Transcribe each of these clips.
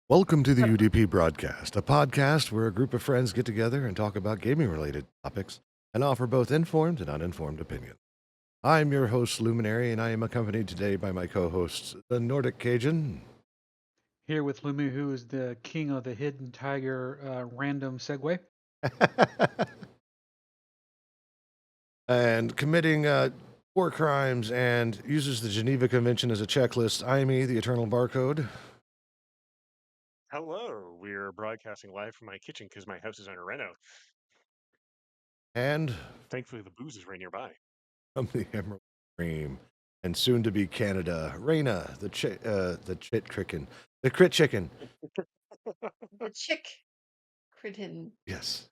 Welcome to the UDP broadcast, a podcast where a group of friends get together and talk about gaming related topics and offer both informed and uninformed opinions. I'm your host, Luminary, and I am accompanied today by my co hosts, the Nordic Cajun, Here with Lumi, who is the king of the hidden tiger random segue. and committing war crimes and uses the Geneva Convention as a checklist, Imee, the Eternal Barcode. Hello, we're broadcasting live from my kitchen because my house is under reno. And Thankfully, the booze is right nearby. from the Emerald Stream, and soon to be Canada, Reina, the chit chicken, the crit chicken. The chick critin. Yes.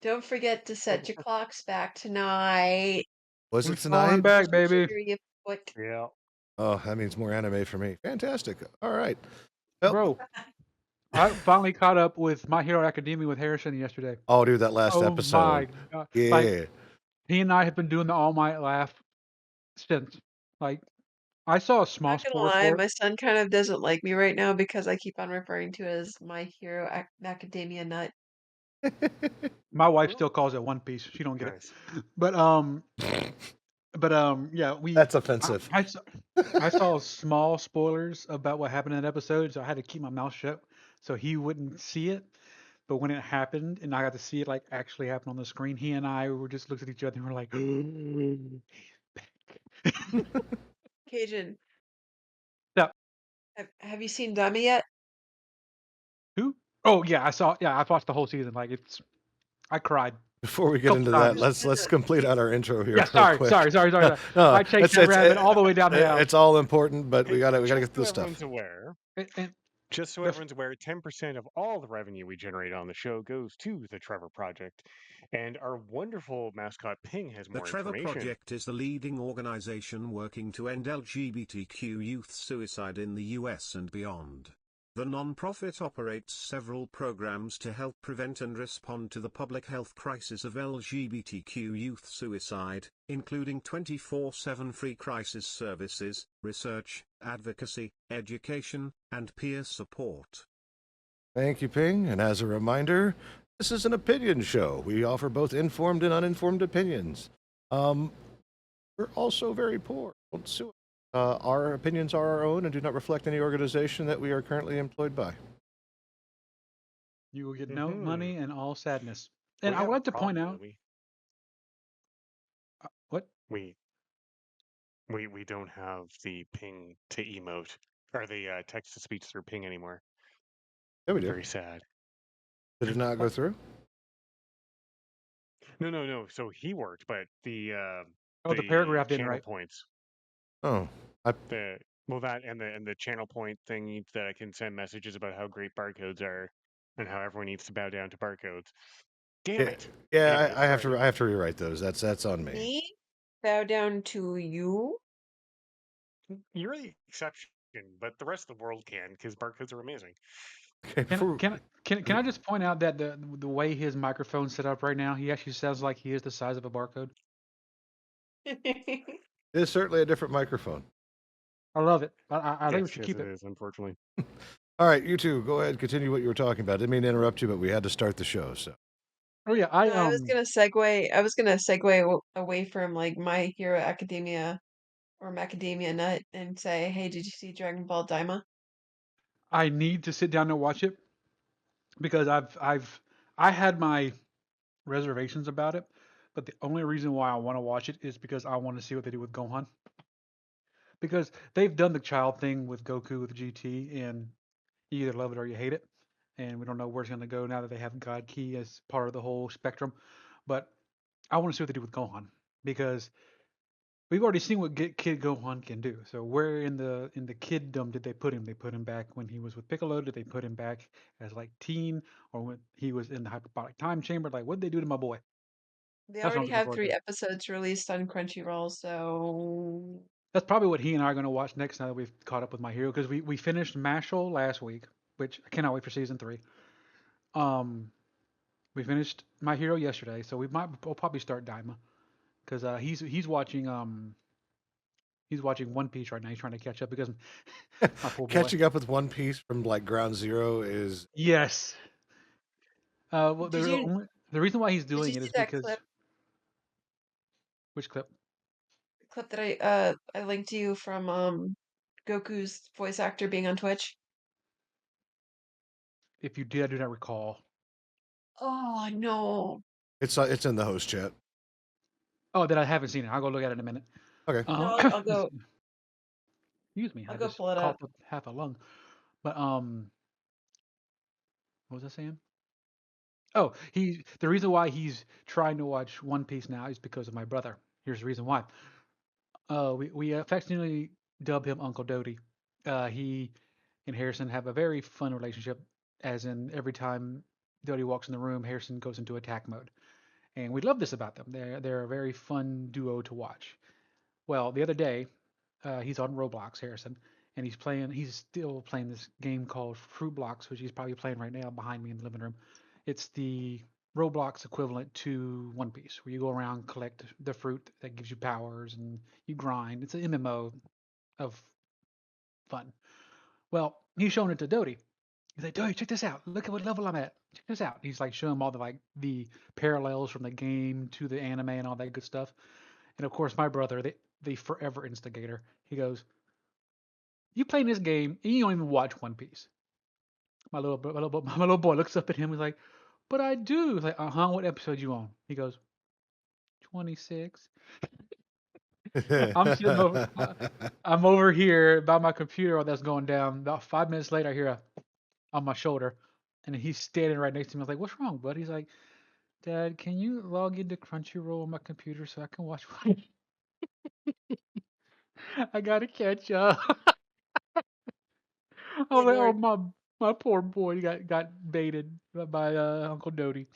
Don't forget to set your clocks back tonight. Was We're it falling tonight? back, baby. Cheer your foot. Yeah. Oh, that means more anime for me. Fantastic. All right. Well, Bro, I finally caught up with My Hero Academia with Harrison yesterday. oh, dude, that last Oh my episode. god. Like, Yeah. he and I have been doing the All Might Laugh since. Like, I saw a small Not gonna spoiler lie, for my son kind of doesn't like me right now because I keep on referring to it as my hero macadamia nut. it. My wife Oh, still calls it One Piece. She don't get it. nice. But yeah, That's I, offensive. I saw I saw small spoilers about what happened in that episode, so I had to keep my mouth shut so he wouldn't see it. But when it happened and I got to see it like actually happen on the screen, he and I were just looked at each other and were like, Cajun, "Yeah, have you seen Dummy yet? who? Oh yeah, I saw. Yeah, I watched the whole season. I cried Before we a get couple into that, times. let's complete out our intro here Yeah, real sorry, quick. sorry, sorry, sorry. No, sorry. no, I chased that rabbit all the way down the alley. it's all important, but we gotta Just get so this everyone's stuff. aware, And just so the everyone's aware, 10% of all the revenue we generate on the show goes to the Trevor Project. And our wonderful mascot Ping has The more Trevor information. Project is the leading organization working to end LGBTQ youth suicide in the US and beyond. The non-profit operates several programs to help prevent and respond to the public health crisis of LGBTQ youth suicide, including 24/7 free crisis services, research, advocacy, education, and peer support. Thank you, Ping. And as a reminder, this is an opinion show. We offer both informed and uninformed opinions. Um, we're also very poor. Don't sue us. Our opinions are our own and do not reflect any organization that we are currently employed by. you will get no Mm-hmm. money and all sadness. And We I have would a like to point problem, out Louis. what We we don't have the ping to emote or the text to speech through ping anymore. Yeah, we do. Very sad. Did it not go through? No. So he worked, but the paragraph didn't channel right. points, Oh, I the well that and the channel point thing that I can send messages about how great barcodes are and how everyone needs to bow down to barcodes. Damn yeah, it. yeah. Anyway, I have sorry. to rewrite those. That's on me. Me? Bow down to you? You're the exception, but the rest of the world can because barcodes are amazing. Okay, Can I just point out that the way his microphone's set up right now, he actually sounds like he is the size of a barcode. it is certainly a different microphone. I love it. I think we Yes, should yes, keep it it. is, unfortunately. All right, you two, go ahead, continue what you were talking about. Didn't mean to interrupt you, but we had to start the show. So Oh yeah, No, I was gonna segue away from like My Hero Academia or Macadamia Nut and say, hey, did you see Dragon Ball Daima? I need to sit down and watch it because I had my reservations about it, but the only reason why I want to watch it is because I want to see what they do with Gohan. Because they've done the child thing with Goku with GT, and you either love it or you hate it. And we don't know where it's going to go now that they have God Key as part of the whole spectrum. But I want to see what they do with Gohan because we've already seen what Kid Gohan can do. So where in the kiddom did they put him? They put him back when he was with Piccolo. Did they put him back as like teen, or when he was in the hyperbolic time chamber? Like what did they do to my boy? They That's what I'm already looking have forward 3 to. episodes released on Crunchyroll, so That's probably what he and I are going to watch next now that we've caught up with My Hero because we finished Mashal last week, which I cannot wait for season 3. Um, we finished My Hero yesterday, so we'll probably start Daima because he's watching He's watching One Piece right now. He's trying to catch up because my poor boy. Catching up with One Piece from like Ground Zero is Yes. Well, Did you the reason why he's did you doing it see is that because which clip? clip that I linked to you from Goku's voice actor being on Twitch? If you did, I do not recall. Oh no. it's in the host chat. Oh, that I haven't seen it. I'll go look at it in a minute. Okay. No, I'll go Excuse me, I'll I go just pull it up. coughed up half a lung. But what was I saying? Oh, the reason why he's trying to watch One Piece now is because of my brother. Here's the reason why. We affectionately dub him Uncle Dodie. He and Harrison have a very fun relationship, as in every time Dodie walks in the room, Harrison goes into attack mode. And we love this about them. They're a very fun duo to watch. Well, the other day, he's on Roblox, Harrison, and he's still playing this game called Fruit Blocks, which he's probably playing right now behind me in the living room. It's the Roblox equivalent to One Piece, where you go around, collect the fruit that gives you powers, and you grind. It's an MMO of fun. Well, he's showing it to Dodie. He's like, Dodie, check this out. Look at what level I'm at. Check this out. He's like showing him all the parallels from the game to the anime and all that good stuff. And of course, my brother, the forever instigator, he goes, "You playing this game and you don't even watch One Piece." My little boy looks up at him. He's like, "But I do." He's like, "Uh huh. What episode you on?" He goes, 26. I'm sitting over. I'm over here by my computer while that's going down. About 5 minutes later, I hear on my shoulder, and he's standing right next to me. I was like, "What's wrong, bud?" He's like, "Dad, can you log into Crunchyroll on my computer so I can watch?" I gotta catch up. I Hey was like, "Oh Nord. my poor boy got baited by Uncle Dodie."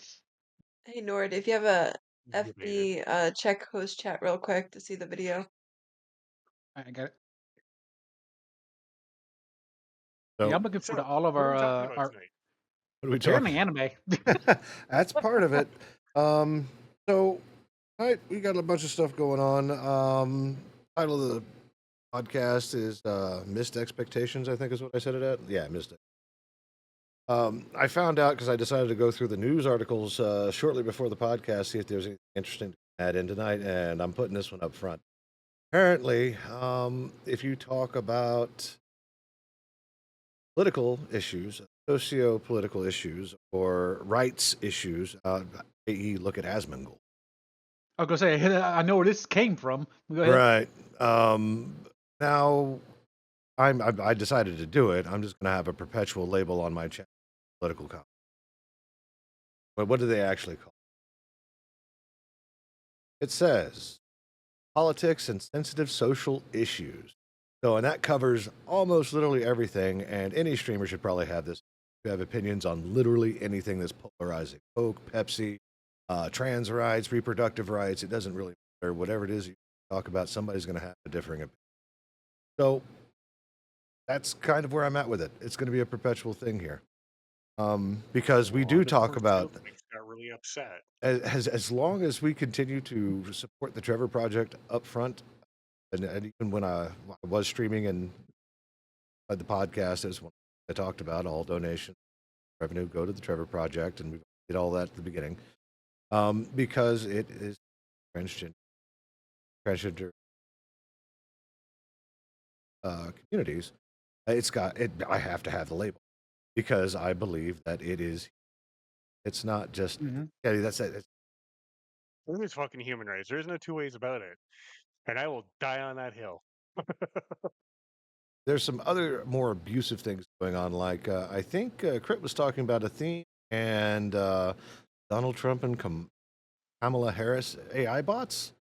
Hey Nord, if you have a Debated. FB check host chat real quick to see the video. I got it. Yeah, So I'm looking forward So, to all of what are we talking about our tonight? what are we apparently talking? anime. That's part of it. So right, we got a bunch of stuff going on. Title of the podcast is Missed Expectations, I think is what I said it at. Yeah, Missed it. I found out because I decided to go through the news articles shortly before the podcast, see if there's anything interesting to add in tonight, and I'm putting this one up front. Apparently, if you talk about political issues, socio-political issues, or rights issues, i.e., look at Asmongold. I was gonna say I know where this came from. Go ahead. Right. Now, I decided to do it. I'm just going to have a perpetual label on my channel, political comment. But what do they actually call it? It says politics and sensitive social issues. So, and that covers almost literally everything. And any streamer should probably have this. You have opinions on literally anything that's polarizing: Coke, Pepsi, trans rights, reproductive rights. It doesn't really matter. Whatever it is you talk about, somebody's going to have a differing opinion. So that's kind of where I'm at with it. It's going to be a perpetual thing here. Because we Well, do the talk about snowflakes got really upset. as long as we continue to support the Trevor Project up front, and even when I was streaming and the podcast, as I talked about, all donation revenue go to the Trevor Project, and we did all that at the beginning, because it is transgender communities. It's got it. I have to have the label because I believe that it is. It's not just. Hmm. Yeah, that's it. It is fucking human rights. There's no two ways about it. And I will die on that hill. There's some other more abusive things going on. Like I think Crit was talking about a theme and Donald Trump and Kamala Harris AI bots.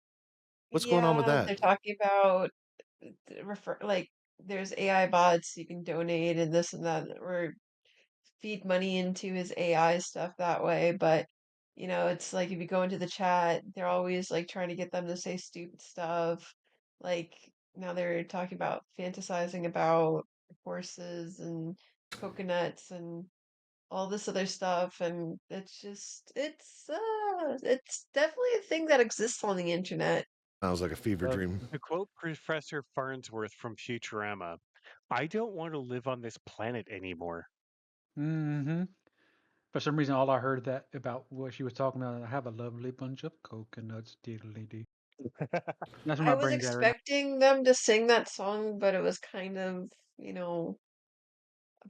What's going on with Yeah, that? they're talking about refer like there's AI bots you can donate and this and that or feed money into his AI stuff that way. But it's like if you go into the chat, they're always like trying to get them to say stupid stuff. Like now they're talking about fantasizing about horses and coconuts and all this other stuff, and it's definitely a thing that exists on the internet. Sounds like a fever Love. dream. To quote Professor Farnsworth from Futurama, I don't want to live on this planet anymore. Mm-hmm. For some reason, all I heard that about what she was talking about, I have a lovely bunch of coconuts, diddly dee. That's where I my was brain's at right now. expecting them to sing that song, but it was kind of, a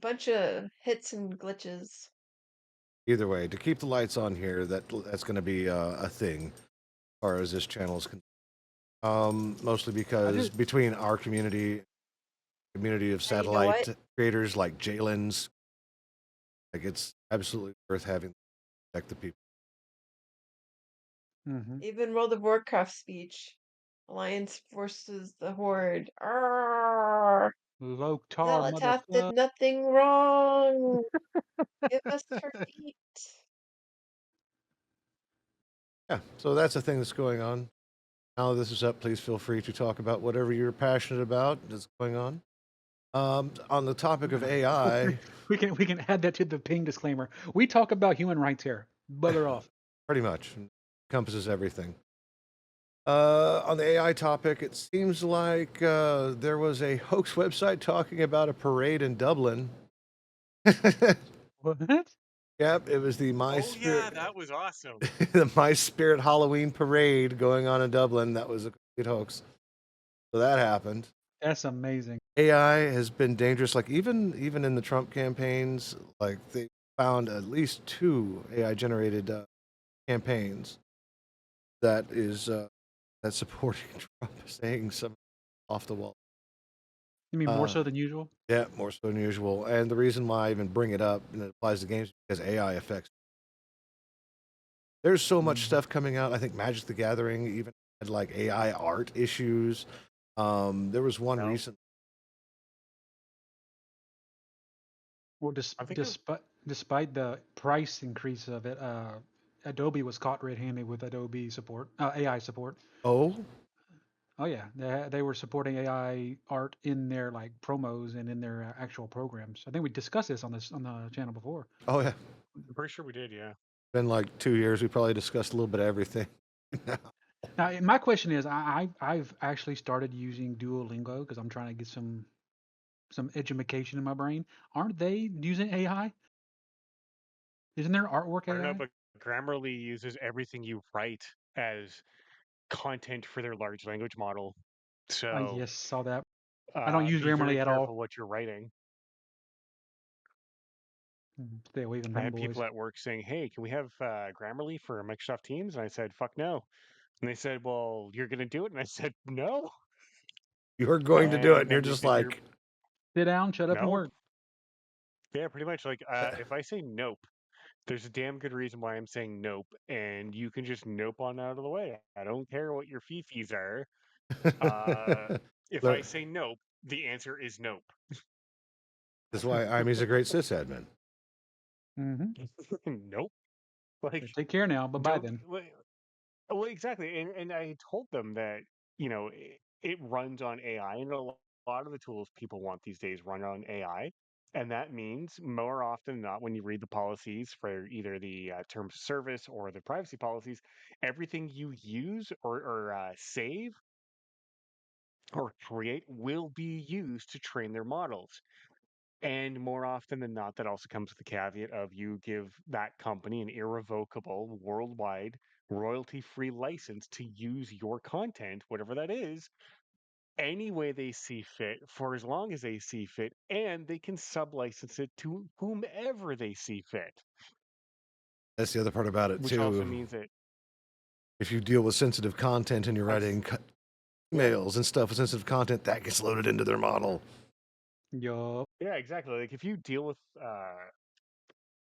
bunch of hits and glitches. Either way, to keep the lights on here, that's going to be a thing as far as this channel is concerned. Mostly I because just, between our community of And you know what? satellite creators like Jalen's, like it's absolutely worth having to protect the people. mm-hmm. Even World of Warcraft speech. Alliance versus the Horde. Arrgh! Loktar, Zelatath did motherfucker. nothing wrong. Give us her feet. Yeah, so that's the thing that's going on. Now that this is up, please feel free to talk about whatever you're passionate about that's going on. On the topic of AI, We can add that to the ping disclaimer. We talk about human rights here. Bugger off. pretty much encompasses everything. On the AI topic, it seems like there was a hoax website talking about a parade in Dublin. What? Yep, it was the My Oh yeah, Spirit, that was awesome. the My Spirit Halloween parade going on in Dublin. That was a complete hoax. So that happened. That's amazing. AI has been dangerous. Like even in the Trump campaigns, like they found at least two AI generated campaigns that is that's supporting Trump saying some off the wall. You mean more so than usual? Yeah, more so than usual. And the reason why I even bring it up and it applies to games is because AI affects. There's so much Mhm. stuff coming out. I think Magic the Gathering even had like AI art issues. There was one No, recent. Well, I think it was, despite the price increase of it, Adobe was caught red-handed with Adobe support, AI support. Oh, Oh yeah, they were supporting AI art in their like promos and in their actual programs. I think we discussed this on the channel before. oh yeah. I'm pretty sure we did. Yeah. Been like 2 years. We probably discussed a little bit of everything. Now, my question is, I've actually started using Duolingo because I'm trying to get some education in my brain. Aren't they using AI? Isn't their artwork I don't know, AI? but Grammarly uses everything you write as content for their large language model. I So yes, saw that. I don't use be very Grammarly at all. careful what you're writing. Stay away from I them had boys. people at work saying, "Hey, can we have Grammarly for Microsoft Teams?" And I said, "Fuck no." And they said, "Well, you're going to do it?" And I said, "No." You're going to do it, And and you're then they just said, "You're like, Sit down, shut up, and nope." work. Yeah, pretty much. Like, if I say nope, there's a damn good reason why I'm saying nope, and you can just nope on out of the way. I don't care what your fee-fees are. Uh, if I There- say nope, the answer is nope. this is why he's a great sysadmin. Mm-hmm. Nope. Like, Take care now. Bye bye don't. then. Well, exactly. And I told them that, it runs on AI, and a lot of the tools people want these days run on AI. And that means more often than not, when you read the policies for either the terms of service or the privacy policies, everything you use or save or create will be used to train their models. And more often than not, that also comes with the caveat of you give that company an irrevocable, worldwide, royalty free license to use your content, whatever that is, any way they see fit for as long as they see fit, and they can sublicense it to whomever they see fit, That's the other part about it which also too. means that If you deal with sensitive content and you're I've, writing yeah, emails and stuff with sensitive content, that gets loaded into their model. Yup. yeah, exactly. Like if you deal with,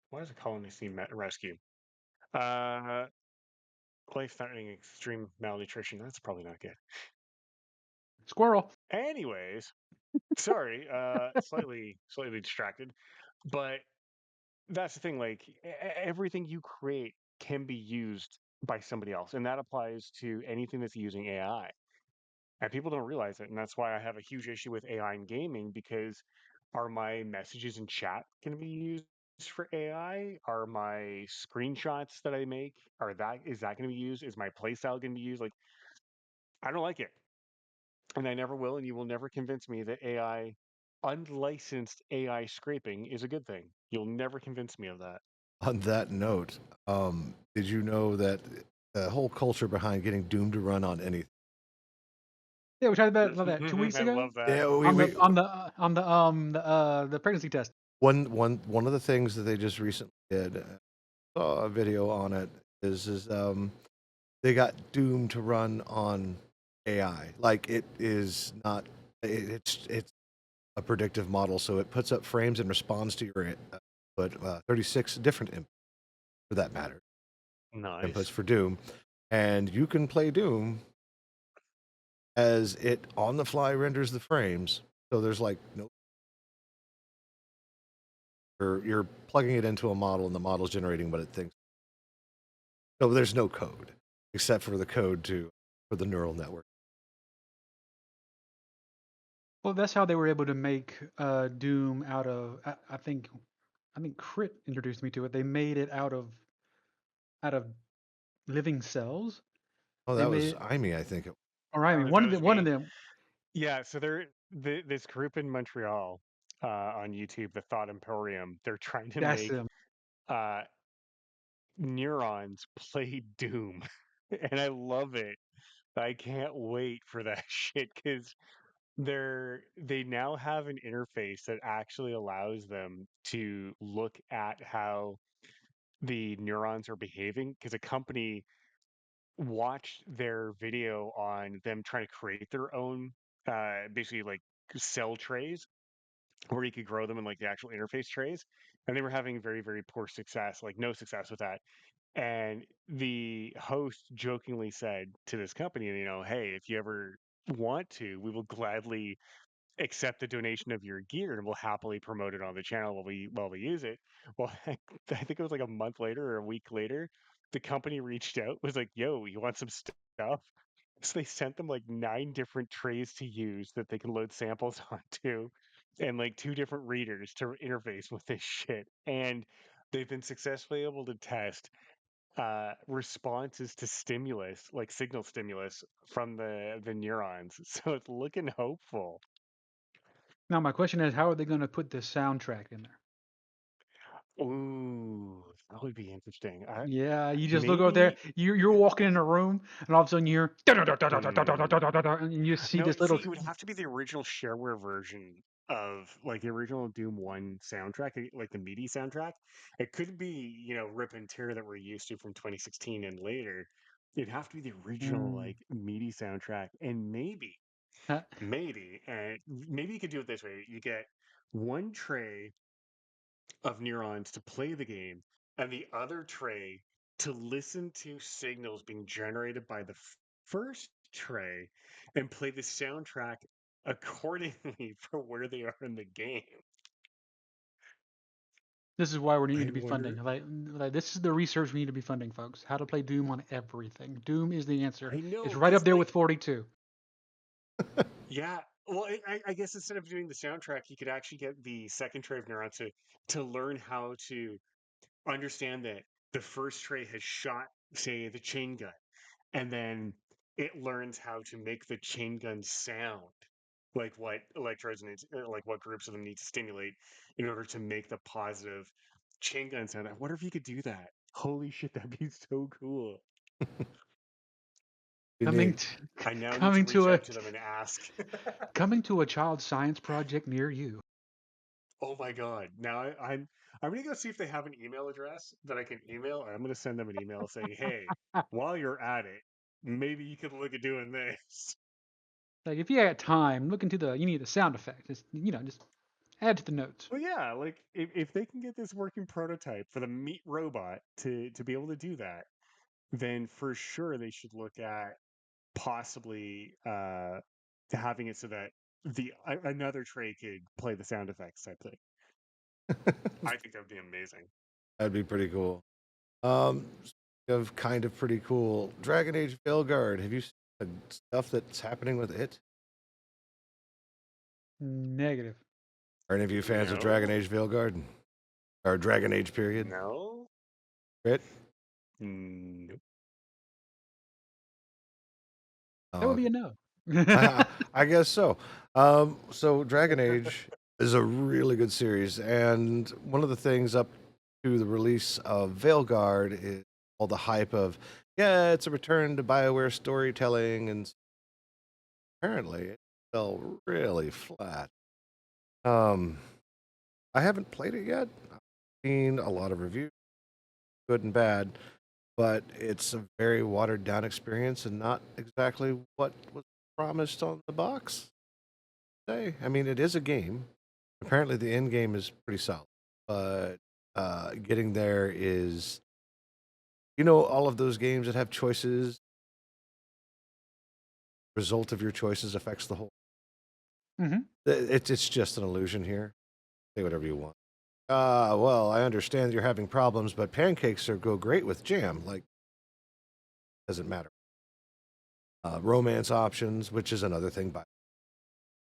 what is it called when they see rescue? Uh, Life-threatening extreme malnutrition. That's probably not good. Squirrel. Anyways, sorry, slightly distracted, but that's the thing. Like everything you create can be used by somebody else, and that applies to anything that's using AI. And people don't realize it, and that's why I have a huge issue with AI in gaming. Because are my messages in chat going to be used for AI? Are my screenshots that I make is that going to be used? Is my playstyle going to be used? Like I don't like it, and I never will, and you will never convince me that unlicensed AI scraping is a good thing. You'll never convince me of that. On that note, did you know that the whole culture behind getting Doom to run on anything? Yeah, we talked about that 2 weeks I ago love that. Yeah, on the pregnancy test. one of the things that they just recently did, saw a video on it, is they got Doom to run on AI. Like it is not, it's a predictive model, so it puts up frames and responds to your 36 different inputs for that matter, inputs Nice. for Doom, and you can play Doom as it on the fly renders the frames. So there's like no, you're plugging it into a model, and the model's generating what it thinks. So there's no code except for the code for the neural network. Well, that's how they were able to make Doom out of. I think Crit introduced me to it. They made it out of living cells. Oh, They that was made, I think. or I mean, That one of was them. One me. of them. Yeah, so this group in Montreal on YouTube, the Thought Emporium, they're trying to That's make them. uh, neurons play Doom, and I love it. I can't wait for that shit because they now have an interface that actually allows them to look at how the neurons are behaving because a company watched their video on them trying to create their own basically like cell trays where you could grow them in like the actual interface trays, and they were having very very poor success, like no success with that. And the host jokingly said to this company, hey, if you ever want to, we will gladly accept the donation of your gear and we'll happily promote it on the channel while we use it. Well, I think it was like a month later or a week later, the company reached out, was like, yo, you want some stuff? So they sent them like 9 different trays to use that they can load samples onto and like 2 different readers to interface with this shit. And they've been successfully able to test responses to stimulus, like signal stimulus from the neurons. So it's looking hopeful. Now my question is, how are they going to put the soundtrack in there? Ooh, that would be interesting. Yeah, you just look over there. Maybe. You're walking in a room, and all of a sudden you hear Hmm. and you see No, this see, little. it would have to be the original shareware version of like the original Doom 1 soundtrack, like the MIDI soundtrack. It couldn't be, rip and tear that we're used to from 2016 and later. It'd have to be the original Mm, like MIDI soundtrack, and uh, maybe you could do it this way. You get one tray of neurons to play the game, and the other tray to listen to signals being generated by the first tray and play the soundtrack accordingly for where they are in the game. this is why we need I to be funding. wonder. Like this is the research we need to be funding, folks. How to play Doom on everything. Doom is the answer. I know, It's right up because there with like, 42. yeah. Well, I guess instead of doing the soundtrack, you could actually get the second tray of neurons to learn how to understand that the first tray has shot, say, the chain gun, and then it learns how to make the chain gun sound like what electrodes need, like what groups of them need to stimulate in order to make the positive chain gun sound. I wonder if you could do that. Holy shit, that'd be so cool. Be Coming neat. to, I now need to coming reach to a out to them and ask. coming to a child science project near you. Oh my god! Now I'm gonna go see if they have an email address that I can email, and I'm gonna send them an email saying, "Hey, while you're at it, maybe you could look at doing this." Like if you had time, look into you need the sound effect. Just add to the notes. Well, yeah, like if they can get this working prototype for the meat robot to be able to do that, then for sure they should look at possibly having it so that another tray could play the sound effects type thing. I think that would be amazing. That'd be pretty cool. Speaking of kind of pretty cool, Dragon Age Veilguard. Have you seen the stuff that's happening with it? Negative. Are any of you fans of Dragon No, Age Veilguard or Dragon Age period? no, Right? nope. That would Uh, be a no. I guess so. So Dragon Age is a really good series, and one of the things up to the release of Veilguard is all the hype of, yeah, it's a return to BioWare storytelling, and apparently it fell really flat. Um, I haven't played it yet. I've seen a lot of reviews, good and bad, but it's a very watered down experience and not exactly what was promised on the box. I mean, it is a game. Apparently, the end game is pretty solid, but getting there is, all of those games that have choices. Result of your choices affects the whole. Hmm. It's just an illusion here. Say whatever you want. Well, I understand you're having problems, but pancakes go great with jam. Like, doesn't matter. Romance options, which is another thing by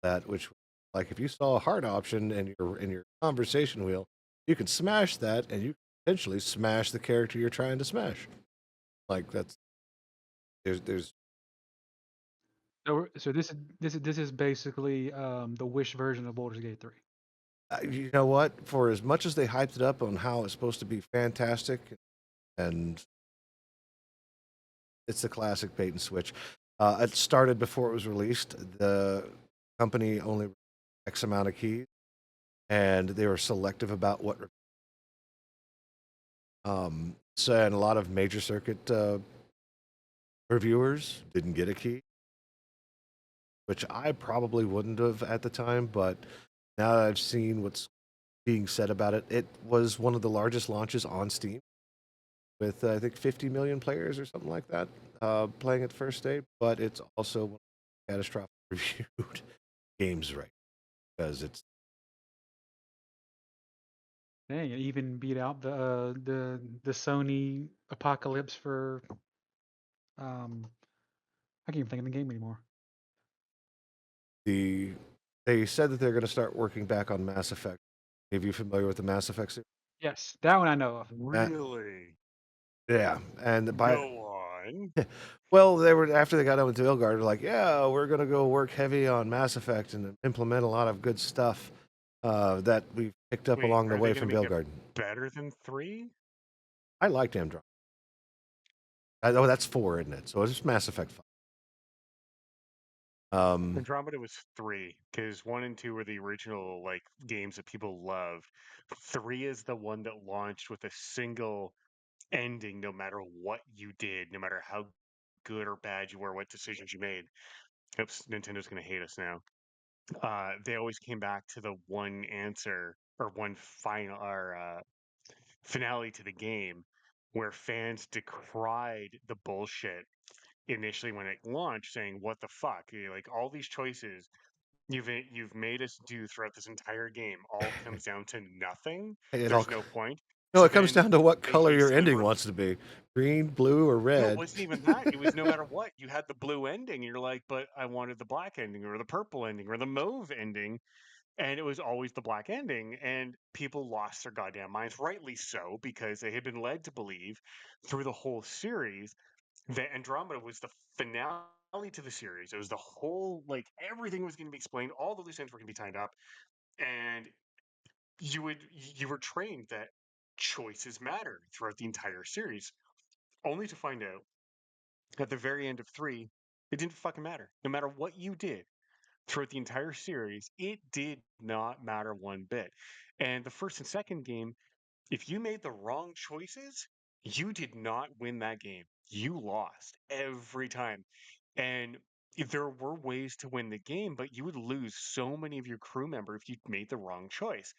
that, which, like, if you saw a heart option in your conversation wheel, you can smash that, and you can potentially smash the character you're trying to smash. Like, that's there's So this is basically the Wish version of Baldur's Gate 3. you know what? For as much as they hyped it up on how it's supposed to be fantastic, and it's the classic bait and switch. It started before it was released. The company only X amount of keys, and they were selective about what. So, and a lot of major circuit reviewers didn't get a key, which I probably wouldn't have at the time. But now that I've seen what's being said about it, it was one of the largest launches on Steam with I think 50 million players or something like that playing it first day. But it's also one of the catastrophic reviewed games right because it's Dang, it even beat out the Sony Apocalypse for I can't even think of the game anymore. the they said that they're going to start working back on Mass Effect. Are you familiar with the Mass Effect series? Yes, that one I know of. Really? Yeah, and by Go on. well, they were after they got done with Veilguard, they're like, yeah, we're gonna go work heavy on Mass Effect and implement a lot of good stuff that we picked up Wait, along the are they way going from to make it Veilguard. better than 3? I liked Andromeda. Oh, that's 4, isn't it? So it's just Mass Effect 5. Andromeda was 3 because 1 and 2 were the original like games that people loved. 3 is the one that launched with a single ending, no matter what you did, no matter how good or bad you were, what decisions you made. Oops, Nintendo's going to hate us now. They always came back to the one answer or one final or finale to the game where fans decried the bullshit initially when it launched, saying, "What the fuck? Like all these choices you've made us do throughout this entire game all comes down to nothing. it all There's no point." no, So it comes then down to what they color your basically ending wants to be: green, blue, or no, it red. wasn't even that. It was no matter what. You had the blue ending. You're like, but I wanted the black ending or the purple ending or the mauve ending. And it was always the black ending. And people lost their goddamn minds, rightly so, because they had been led to believe through the whole series that Andromeda was the finale to the series. It was the whole, like, everything was going to be explained. All the loose ends were going to be tied up. And you were trained that choices matter throughout the entire series, only to find out at the very end of 3, it didn't fucking matter. No matter what you did throughout the entire series, it did not matter one bit. And the first and second game, if you made the wrong choices, you did not win that game. You lost every time. And there were ways to win the game, but you would lose so many of your crew members if you made the wrong choice.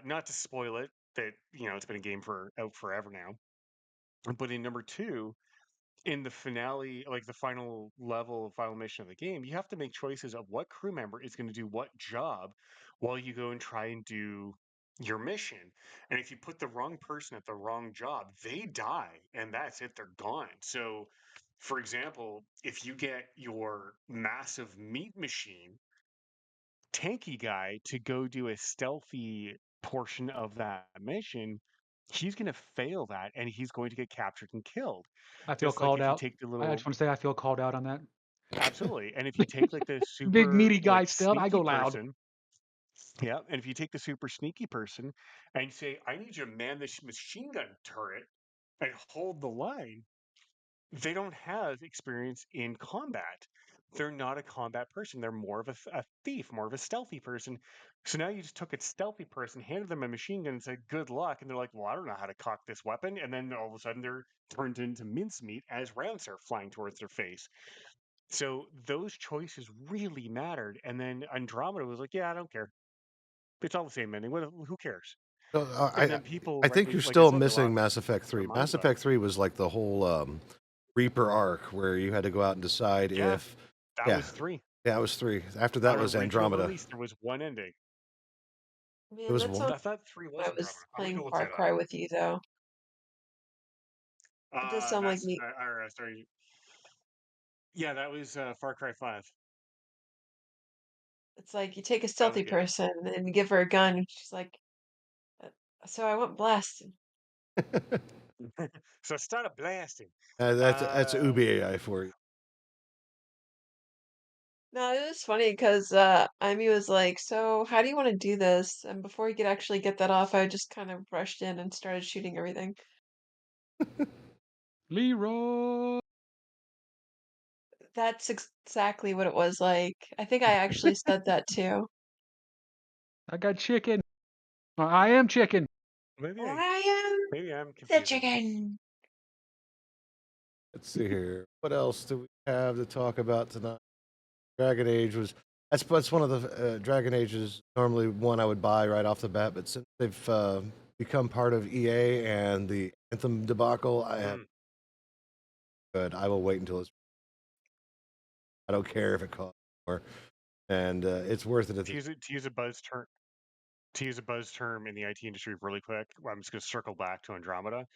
Not to spoil it, that it's been a game for out forever now. But in number 2, in the finale, like the final level, final mission of the game, you have to make choices of what crew member is going to do what job while you go and try and do your mission. And if you put the wrong person at the wrong job, they die and that's it, they're gone. So, for example, if you get your massive meat machine tanky guy to go do a stealthy portion of that mission, he's going to fail that and he's going to get captured and killed. I feel Just like called if you out. take the I little just want to say I feel called out on that. Absolutely. And if you take like the Big super meaty guy like still. I sneaky go loud. person, yeah, and if you take the super sneaky person and say, I need you to man this machine gun turret and hold the line, they don't have experience in combat. They're not a combat person. They're more of a thief, more of a stealthy person. So now you just took a stealthy person, handed them a machine gun, and said, "Good luck." And they're like, "Well, I don't know how to cock this weapon." And then all of a sudden, they're turned into mincemeat as rounds are flying towards their face. So those choices really mattered. And then Andromeda was like, "Yeah, I don't care. It's all the same ending. Who cares?" So, And then people, I think you're like I still said, they missing lost Mass Effect their 3. minds Mass about it. Effect 3 was like the whole Reaper arc where you had to go out and decide Yeah, if, that yeah, was three. yeah, it was 3. After that On was original Andromeda. release, there was one ending. It Man, was that one. sounds I thought three like was I was Andromeda. I'm gonna playing go look Far that up. Cry with you, though. It does sound like me. Sorry. Yeah, that was Far Cry 5. It's like you take a That was stealthy good. person and you give her a gun, and she's like, "Uh, so I want blasting." So start a blasting. That's Uh, Ubi AI for you. No, it was funny because Amy was like, "So how do you want to do this?" And before he could actually get that off, I just kind of rushed in and started shooting everything. Leroy. That's exactly what it was like. I think I actually said that too. I got chicken. I am chicken. maybe I I am maybe I'm the confusing them. chicken. Let's see here. What else do we have to talk about tonight? Dragon Age was that's one of the Dragon Age is normally one I would buy right off the bat, but since they've become part of EA and the Anthem debacle, I have Mm. good. I will wait until it's. I don't care if it costs more, and it's worth it at To this. use it to use a buzz term to use a buzz term in the IT industry really quick. I'm just going to circle back to Andromeda.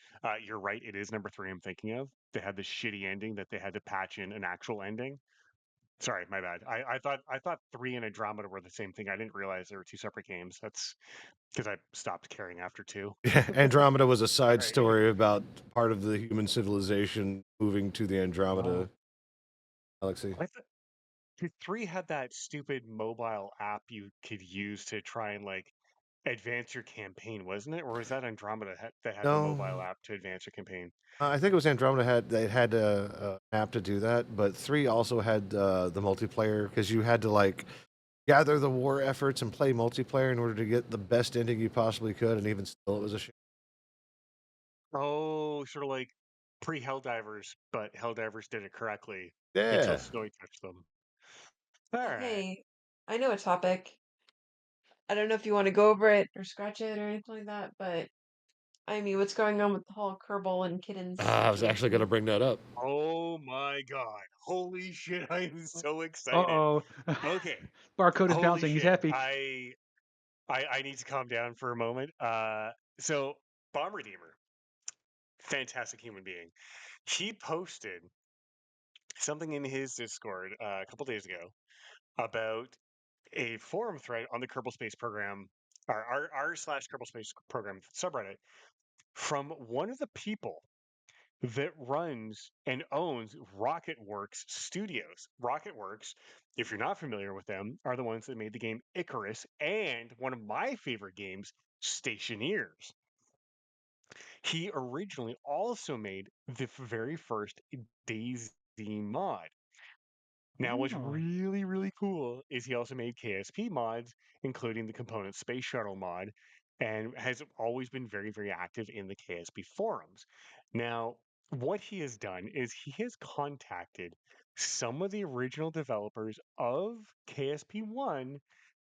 You're right. It is number three I'm thinking of. They had this shitty ending that they had to patch in an actual ending. Sorry, my bad. I thought three and Andromeda were the same thing. I didn't realize they were two separate games. That's because I stopped caring after two. Andromeda was a All side right. story about part of the human civilization moving to the Oh, Andromeda galaxy. I thought 3 had that stupid mobile app you could use to try and like advance your campaign, wasn't it? Or was that Andromeda that had the No, mobile app to advance your campaign? I think it was Andromeda had they had an app to do that, but 3 also had the multiplayer because you had to like gather the war efforts and play multiplayer in order to get the best ending you possibly could, and even still, it was a shame. Oh, sort of like pre Helldivers, but Helldivers did it correctly until Yeah. Snowy touched them. All right. Hey, I know a topic. I don't know if you want to go over it or scratch it or anything like that, but I mean, what's going on with the whole Kerbal and Kittens I was actually going to situation? bring that up. Oh my God. Holy shit. I am so Uh excited. oh. Okay. Barcode is Holy bouncing. He's shit. happy. I need to calm down for a moment. So Bomb Redeemer, fantastic human being. He posted something in his Discord a couple days ago about a forum thread on the Kerbal Space Program, or r slash Kerbal Space Program subreddit from one of the people that runs and owns RocketWorks Studios. RocketWorks, if you're not familiar with them, are the ones that made the game Icarus and one of my favorite games, Stationeers. He originally also made the very first Daisy mod. Now, what's Oh. really, really cool is he also made KSP mods, including the Component Space Shuttle mod, and has always been very, very active in the KSP forums. Now, what he has done is he has contacted some of the original developers of KSP 1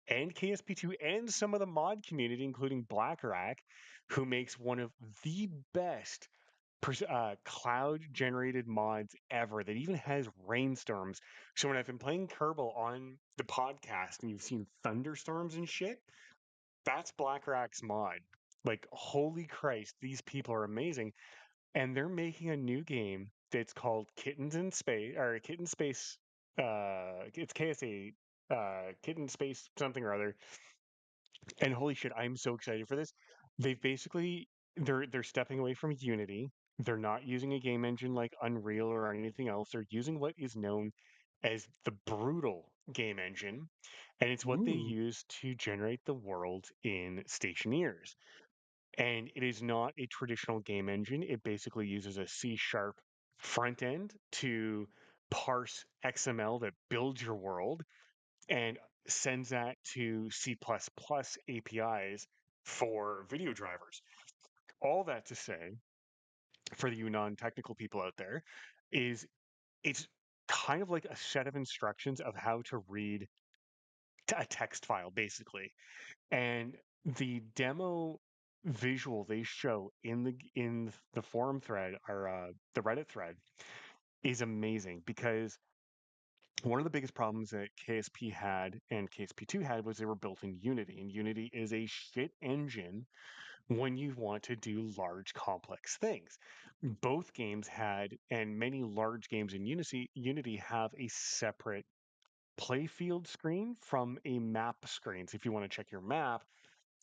and KSP 2 and some of the mod community, including BlackRack, who makes one of the best cloud generated mods ever that even has rainstorms. So when I've been playing Kerbal on the podcast and you've seen thunderstorms and shit, that's BlackRock's mod. Like, holy Christ, these people are amazing. And they're making a new game that's called Kittens in Space, or Kitten Space, it's KSA, Kitten Space something or other. And holy shit, I'm so excited for this. They've basically they're stepping away from Unity. They're not using a game engine like Unreal or anything else. They're using what is known as the brutal game engine, and it's what they Ooh. use to generate the world in Stationeers. And it is not a traditional game engine. It basically uses a C sharp front end to parse XML that builds your world and sends that to C++ APIs for video drivers. All that to say, for you non-technical people out there, is it's kind of like a set of instructions of how to read a text file, basically. And the demo visual they show in the forum thread or the Reddit thread is amazing because one of the biggest problems that KSP had and KSP2 had was they were built in Unity, and Unity is a shit engine when you want to do large complex things. Both games had, and many large games in Unity have a separate playfield screen from a map screen. So if you want to check your map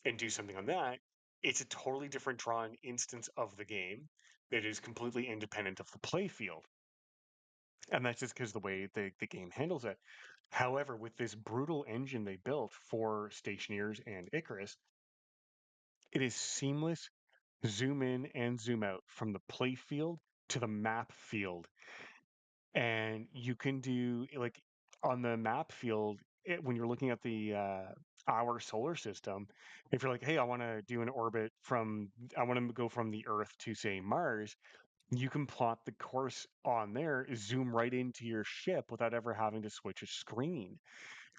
and do something on that, it's a totally different drawn instance of the game that is completely independent of the playfield. And that's just because the way the game handles it. However, with this brutal engine they built for Stationeers and Icarus, it is seamless zoom in and zoom out from the play field to the map field. And you can do like on the map field when you're looking at the our solar system, if you're like, hey, I want to do an orbit from, I want to go from the Earth to say Mars, you can plot the course on there, zoom right into your ship without ever having to switch a screen.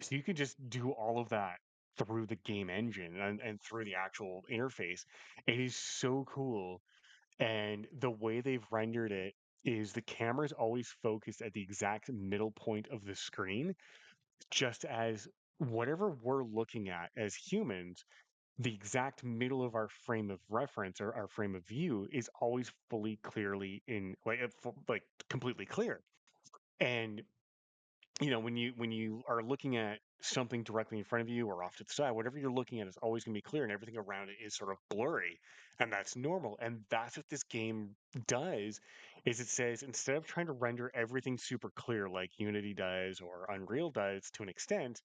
So you can just do all of that through the game engine and through the actual interface. It is so cool. And the way they've rendered it is the camera's always focused at the exact middle point of the screen, just as whatever we're looking at as humans, the exact middle of our frame of reference or our frame of view is always fully clearly in like completely clear. And when you are looking at something directly in front of you or off to the side, whatever you're looking at is always going to be clear, and everything around it is sort of blurry, and that's normal. And that's what this game does, is it says instead of trying to render everything super clear like Unity does or Unreal does to an extent,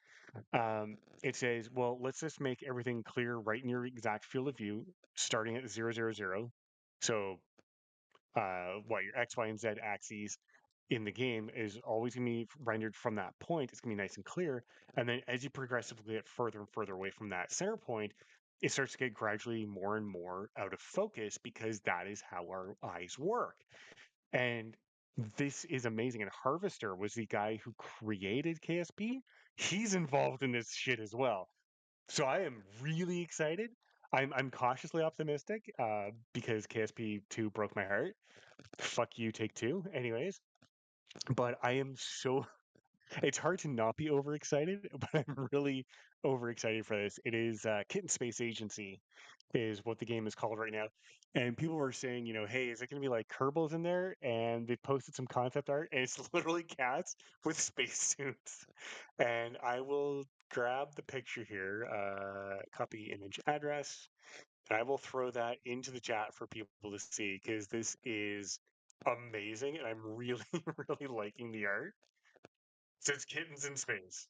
it says, well, let's just make everything clear right in your exact field of view, starting at 000. So what your X, Y, and Z axes in the game is always going to be rendered from that point. It's going to be nice and clear. And then as you progressively get further and further away from that center point, it starts to get gradually more and more out of focus because that is how our eyes work. And this is amazing. And Harvester was the guy who created KSP. He's involved in this shit as well. So I am really excited. I'm cautiously optimistic because KSP 2 broke my heart. Fuck you, Take Two. Anyways, but I am so it's hard to not be overexcited, but I'm really overexcited for this. It is Kitten Space Agency is what the game is called right now. And people were saying, hey, is it going to be like Kerbals in there? And they posted some concept art, and it's literally cats with spacesuits. And I will grab the picture here, copy image address, and I will throw that into the chat for people to see because this is amazing, and I'm really, really liking the art. So it's kittens in space.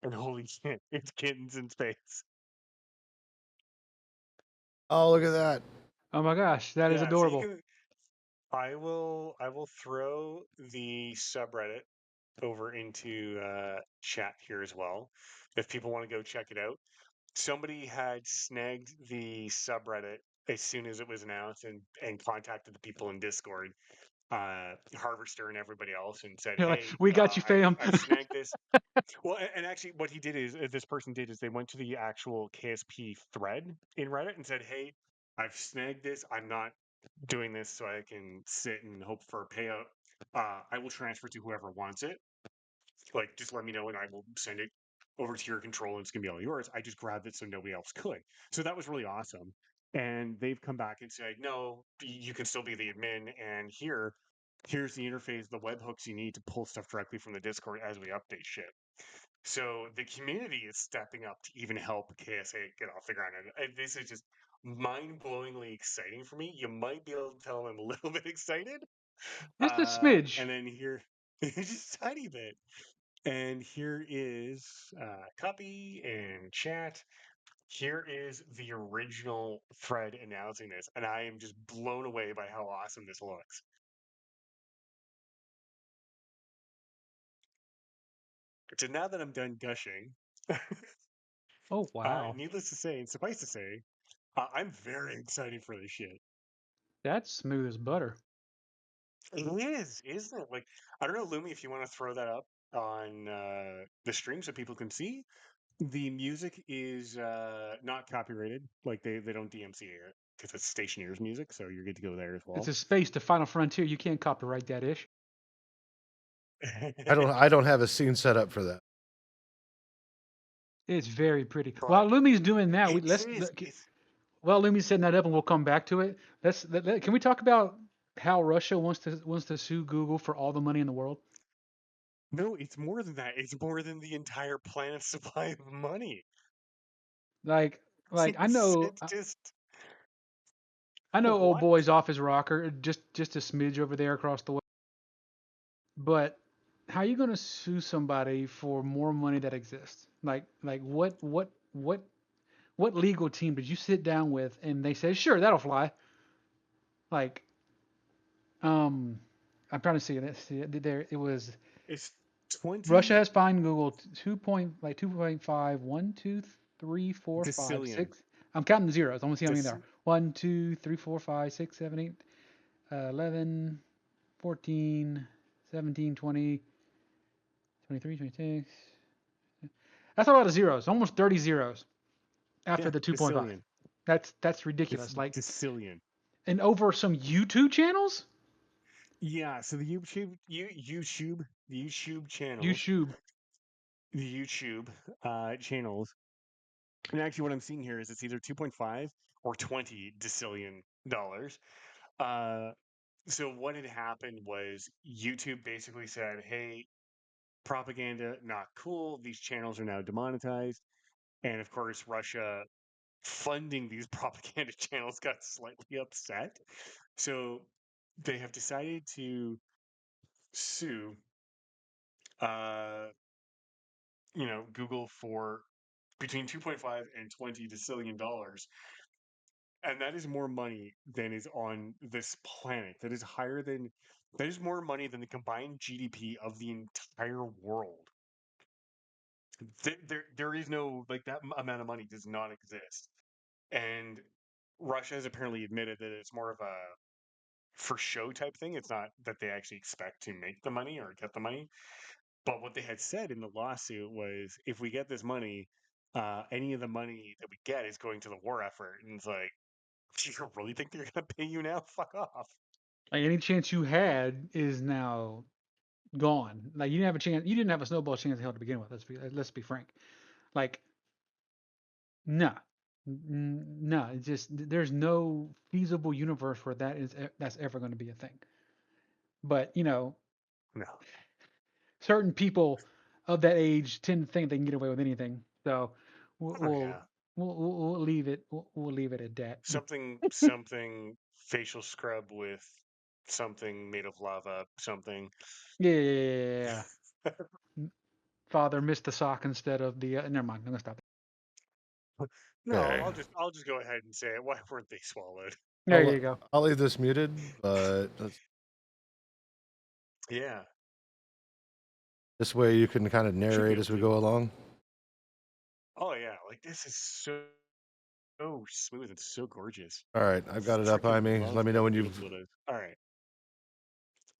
And holy shit, it's kittens in space. Oh, look at that. Oh my gosh, that is Yeah, so you adorable. can I will throw the subreddit over into chat here as well if people want to go check it out. Somebody had snagged the subreddit as soon as it was announced and contacted the people in Discord, Harvester and everybody else, and said, You're like, "Hey, we got you, fam. I've snagged this." Well, and actually, what he did is this person did is they went to the actual KSP thread in Reddit and said, "Hey, I've snagged this. I'm not doing this so I can sit and hope for a payout. I will transfer to whoever wants it. Like, just let me know and I will send it over to your control and it's gonna be all yours. I just grabbed it so nobody else could. So that was really awesome. And they've come back and said, no, you can still be the admin. And here's the interface, the webhooks you need to pull stuff directly from the Discord as we update shit. So the community is stepping up to even help KSA get off the ground. And this is just mind-blowingly exciting for me. You might be able to tell I'm a little bit excited. Just a smidge. And then here just a tiny bit. And here is copy and chat. Here is the original thread announcing this, and I am just blown away by how awesome this looks. So now that I'm done gushing, Oh wow, needless to say, and suffice to say, I'm very excited for this shit. that's smooth as butter. It is, isn't it? Like, I don't know, Lumi, if you want to throw that up on the stream so people can see. The music is not copyrighted. Like, they don't DMCA it because it's Stationeer's music, so you're good to go there as It's well. a space to Final Frontier. You can't copyright that ish. I don't have a scene set up for that. It's very pretty. But While Lumi's doing that, it is. It's well, Lumi's setting that up, and we'll come back to it. Can we talk about how Russia wants to sue Google for all the money in the world? no, it's more than that. It's more than the entire planet's supply of money. Like, I It's, know, it's just I know, old what? boy's off his rocker, just a smidge over there across the way. But how are you going to sue somebody for more money that exists? Like what legal team did you sit down with and they said, sure, that'll fly? Like, um, I'm trying to see this. There, it was It's Russia 20 has fined Google 2.5, 1, 2, 3, 4, 5, decillion. 6. I'm counting the zeros. I want to see how many there Dec- are. 1, 2, 3, 4, 5, 6, 7, 8, 11, 14, 17, 20, 23, 26. That's a lot of zeros. Almost 30 zeros after yeah, the 2.5. decillion. That's It's ridiculous. Like, decillion. and over some YouTube channels? Yeah, so the YouTube channels, YouTube. the YouTube channels. And actually, what I'm seeing here is it's either 2.5 or 20 decillion dollars. Uh, so what had happened was YouTube basically said, "Hey, propaganda not cool. These channels are now demonetized." And of course, Russia funding these propaganda channels got slightly upset. So they have decided to sue uh, Google for between 2.5 and 20 decillion dollars. And that is more money than is on this planet. That is more money than the combined GDP of the entire world. There is no, like, that amount of money does not exist. And Russia has apparently admitted that it's more of a for show type thing. It's not that they actually expect to make the money or get the money. But what they had said in the lawsuit was, if we get this money, any of the money that we get is going to the war effort. And it's like, do you really think they're going to pay you now? Fuck off. Like, any chance you had is now gone. Like, you didn't have a chance. You didn't have a snowball chance in hell to begin with. Let's be frank. Like, no, no. It's just there's no feasible universe where that's ever going to be a thing. But No. certain people of that age tend to think they can get away with anything. So we'll Oh, we'll yeah. we'll leave it. We'll leave it at that. Something facial scrub with something made of lava, something. Yeah. Father missed the sock instead of the. Never mind. I'm gonna stop. No, Okay. I'll just go ahead and say it. Why weren't they swallowed? There you go. I'll leave this muted, but Yeah. this way you can kind of Should be narrate able as we to. go along. Oh yeah, like this is so smooth and so gorgeous. All right, I've got it up Freaking by me. love Let me how know when you've. beautiful it is. All right,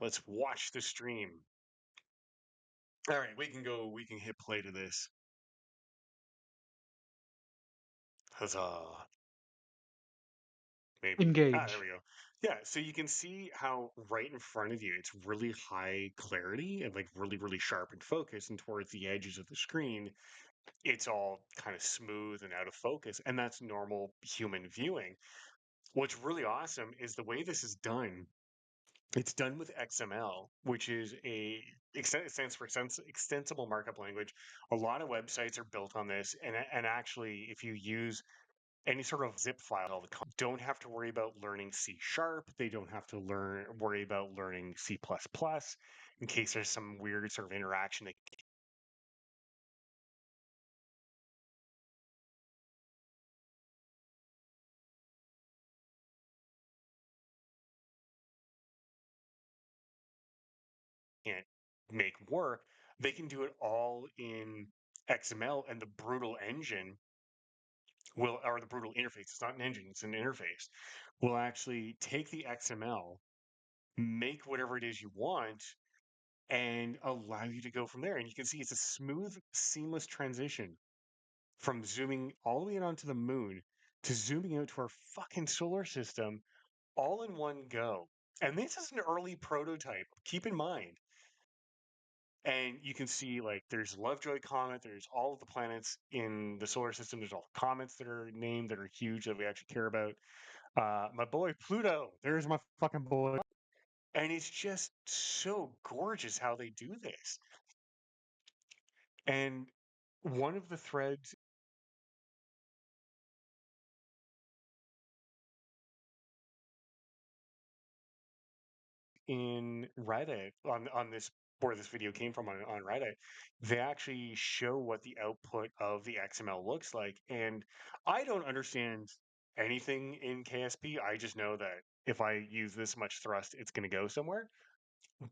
let's watch the stream. All right, we can go. We can hit play to this. Huzzah! Maybe. There Engage. we go. Yeah, so you can see how right in front of you it's really high clarity and like really, really sharp and focused, and towards the edges of the screen, it's all kind of smooth and out of focus, and that's normal human viewing. What's really awesome is the way this is done. It's done with XML, which is it stands for extensible markup language. A lot of websites are built on this, and actually, if you use any sort of zip file. All the don't have to worry about learning C sharp. They don't have to worry about learning C++ in case there's some weird sort of interaction that can't make work. They can do it all in XML, and the brutal engine will, or the brutal interface, it's not an engine, it's an interface, will actually take the XML, make whatever it is you want, and allow you to go from there. And you can see it's a smooth, seamless transition from zooming all the way in onto the moon to zooming out to our fucking solar system all in one go. And this is an early prototype, keep in mind. And you can see like there's Lovejoy Comet, there's all of the planets in the solar system, there's all the comets that are named that are huge that we actually care about. My boy Pluto, there's my fucking boy. And it's just so gorgeous how they do this. And one of the threads in Reddit on this, where this video came from on Reddit, they actually show what the output of the XML looks like. And I don't understand anything in KSP. I just know that if I use this much thrust, it's going to go somewhere.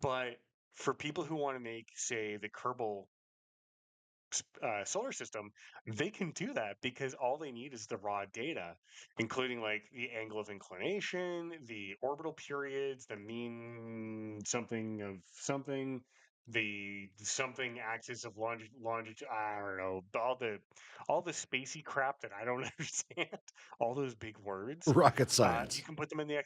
But for people who want to make, say, the Kerbal solar system, they can do that because all they need is the raw data, including like the angle of inclination, the orbital periods, the mean something of something, the something axis of longitude. I don't know, all the spacey crap that I don't understand. All those big words. Rocket You science. can put them in the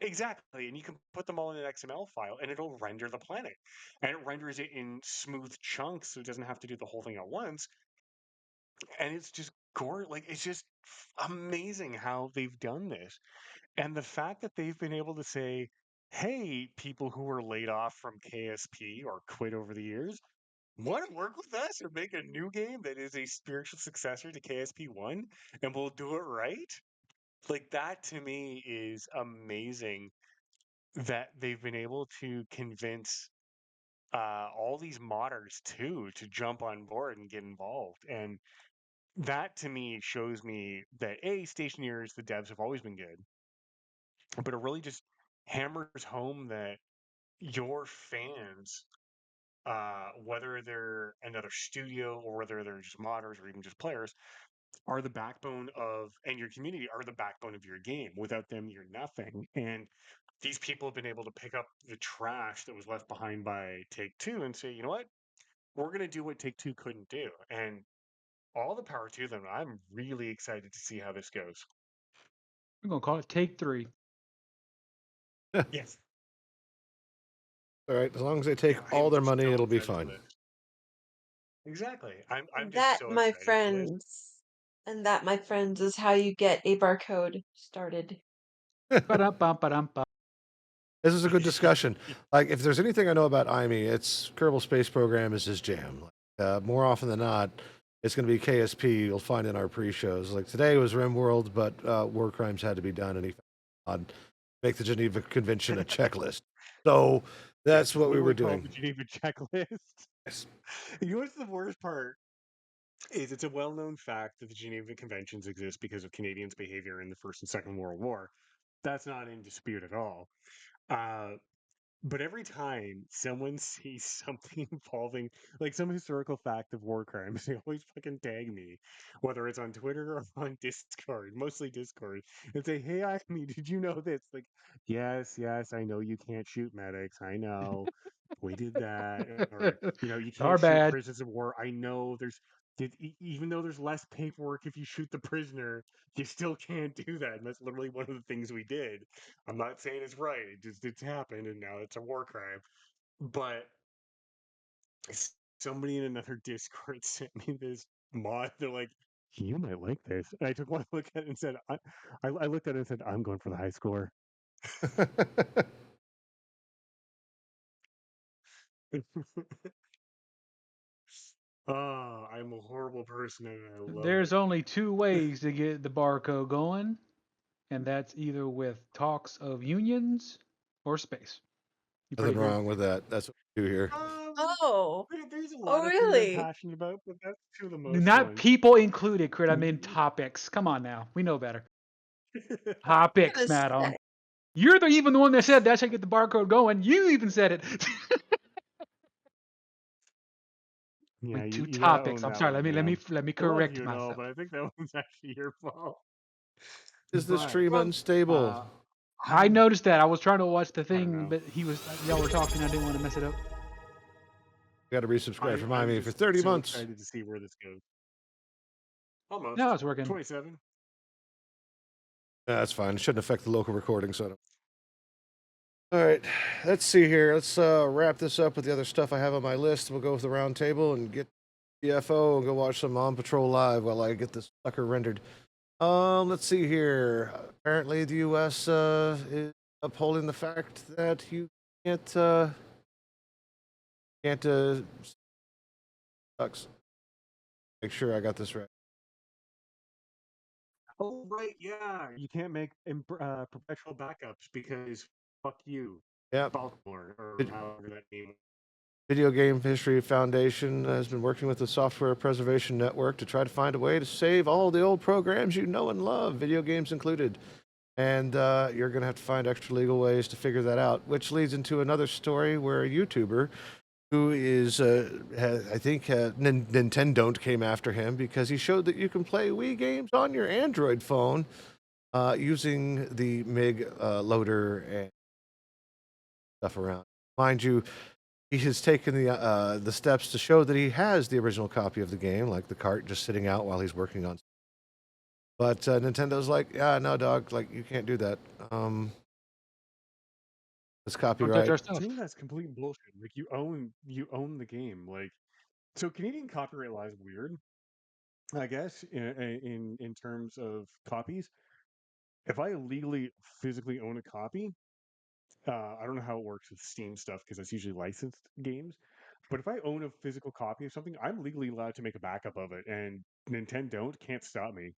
exactly, and you can put them all in an XML file, and it'll render the planet, and it renders it in smooth chunks, so it doesn't have to do the whole thing at once. And it's just gore, like it's just amazing how they've done this, and the fact that they've been able to say, "Hey, people who were laid off from KSP or quit over the years, want to work with us or make a new game that is a spiritual successor to KSP one, and we'll do it right." Like that to me is amazing that they've been able to convince all these modders too to jump on board and get involved. And that to me shows me that A, Stationeers, the devs have always been good, but it really just hammers home that your fans, whether they're another studio or whether they're just modders or even just players, are the backbone of, and your community are the backbone of your game. Without them, you're nothing. And these people have been able to pick up the trash that was left behind by Take Two and say, you know what? We're going to do what Take Two couldn't do. And all the power to them. I'm really excited to see how this goes. We're gonna call it Take Three. Yes. All right, as long as they take all I'm their money, so it'll be excited for fine. this. Exactly. I'm just That, so my excited for this. friends, and that, my friends, is how you get a barcode started. Ba-dum-bum-ba-dum-bum. This is a good discussion. Like, if there's anything I know about IME, it's Kerbal Space Program is his jam. More often than not, it's going to be KSP. You'll find in our pre-shows. Like today was RimWorld, but war crimes had to be done, and he found make the Geneva Convention a checklist. So Yes, that's it's what we were literally called doing. the Geneva Checklist. Yes. You know what's the worst part? Is it's a well-known fact that the Geneva Conventions exist because of Canadians' behavior in the First and Second World War. That's not in dispute at all. Uh, But every time someone sees something involving like some historical fact of war crimes, they always fucking tag me, whether it's on Twitter or on Discord, mostly Discord, and say, "Hey, Acme, did you know this?" Like, yes, yes, I know you can't shoot medics. I know we did that, or you Our can't shoot bad. prisoners of war. I know even though there's less paperwork if you shoot the prisoner, you still can't do that. And that's literally one of the things we did. I'm not saying it's right. It's happened, and now it's a war crime. But somebody in another Discord sent me this mod. They're like, "You might like this." And I took one look at it and said, I looked at it and said, "I'm going for the high score." Oh, I'm a horrible person and I love There's it. only two ways to get the barcode going, and that's either with talks of unions or space. You pretty Nothing agree? wrong with that. That's what we do here. Oh, There's a oh, lot of things I'm really? passionate about, but that's two of the most Not ones. people included, Crit. I mean Mm. topics. Come on now. We know better. I'm Topics, gonna madam. say, You're even the one that said that should get the barcode going. You even said it. Yeah, With two you gotta topics. own I'm that sorry. one, Let me man. let me I love correct you and all, myself. but I think that one's actually your fault. Is the But stream unstable? uh, I I'm noticed that. I was trying to watch the I don't thing, know. but y'all were talking. I didn't want to mess it up. You got to resubscribe. Remind I'm me for just 30 so months. excited to see where this goes. No, Almost it's working. 27. That's fine. It shouldn't affect the local recording, so. All right, let's see here. Let's wrap this up with the other stuff I have on my list. We'll go with the round table and get BFO and go watch some On Patrol Live while I get this sucker rendered. Let's see here. Apparently, the U.S. Is upholding the fact that you can't sucks. Make sure I got this right. Oh right, yeah. You can't make perpetual backups because fuck you, Yep. Baltimore or Vid- however that name. Video Game History Foundation has been working with the Software Preservation Network to try to find a way to save all the old programs you know and love, video games included. And you're going to have to find extra legal ways to figure that out, which leads into another story where a YouTuber who is, I think Nintendo came after him because he showed that you can play Wii games on your Android phone using the MIG loader and stuff around. Mind you, he has taken the steps to show that he has the original copy of the game, like the cart just sitting out while he's working on. But Nintendo's like, yeah, no, dog, like you can't do that. It's Don't touch copyright. our To stuff. me, that's complete bullshit. Like you own the game. Like so, Canadian copyright law is weird. I guess in terms of copies, if I legally physically own a copy, I don't know how it works with Steam stuff because that's usually licensed games. But if I own a physical copy of something, I'm legally allowed to make a backup of it, and Nintendo can't stop me.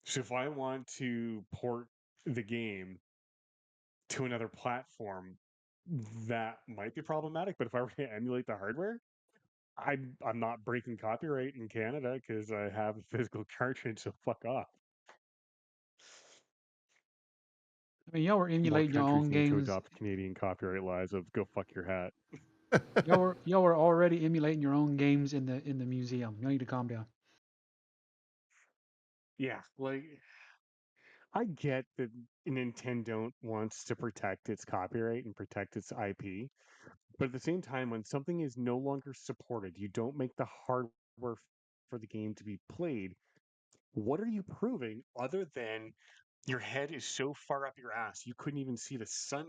So if I want to port the game to another platform, that might be problematic. But if I were to emulate the hardware, I'm not breaking copyright in Canada because I have a physical cartridge. So fuck off. I mean, y'all were More emulating your countries own need to games. adopt Canadian copyright laws of go fuck your hat. Y'all were already emulating your own games in the museum. Y'all need to calm down. Yeah, like I get that Nintendo wants to protect its copyright and protect its IP, but at the same time, when something is no longer supported, you don't make the hardware for the game to be played. What are you proving other than your head is so far up your ass you couldn't even see the sun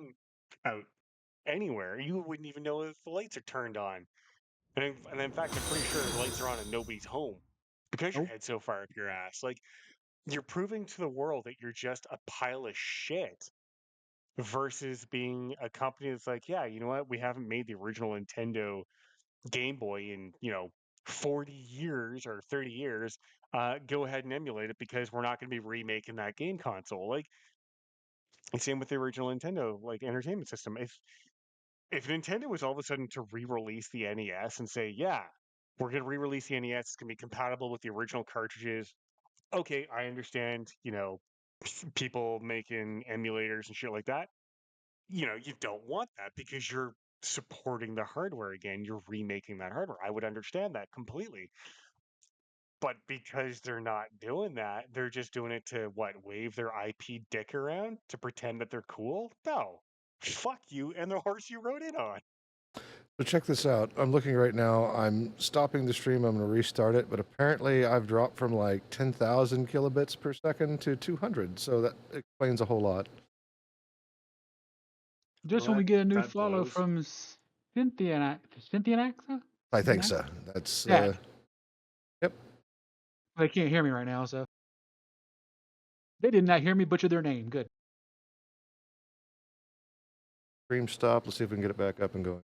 out anywhere? You wouldn't even know if the lights are turned on. And in fact, I'm pretty sure the lights are on and nobody's home because your Nope. head's so far up your ass. Like you're proving to the world that you're just a pile of shit versus being a company that's like, yeah, you know what? We haven't made the original Nintendo Game Boy in, 40 years or 30 years. Go ahead and emulate it because we're not going to be remaking that game console. Like, and same with the original Nintendo, like entertainment system. If Nintendo was all of a sudden to re-release the NES and say, yeah, we're going to re-release the NES, it's going to be compatible with the original cartridges. Okay, I understand, people making emulators and shit like that. You don't want that because you're supporting the hardware again. You're remaking that hardware. I would understand that completely. But because they're not doing that, they're just doing it to what, wave their IP dick around to pretend that they're cool? No. Fuck you and the horse you rode in on. So check this out. I'm looking right now. I'm stopping the stream. I'm going to restart it, but apparently I've dropped from like 10,000 kilobits per second to 200. So that explains a whole lot. Just Well, when we get a new that follow blows. from Cynthia Naxa? I think so. That's Dad. yep. They can't hear me right now, so they did not hear me butcher their name. Good. Stream stop. Let's see if we can get it back up and going.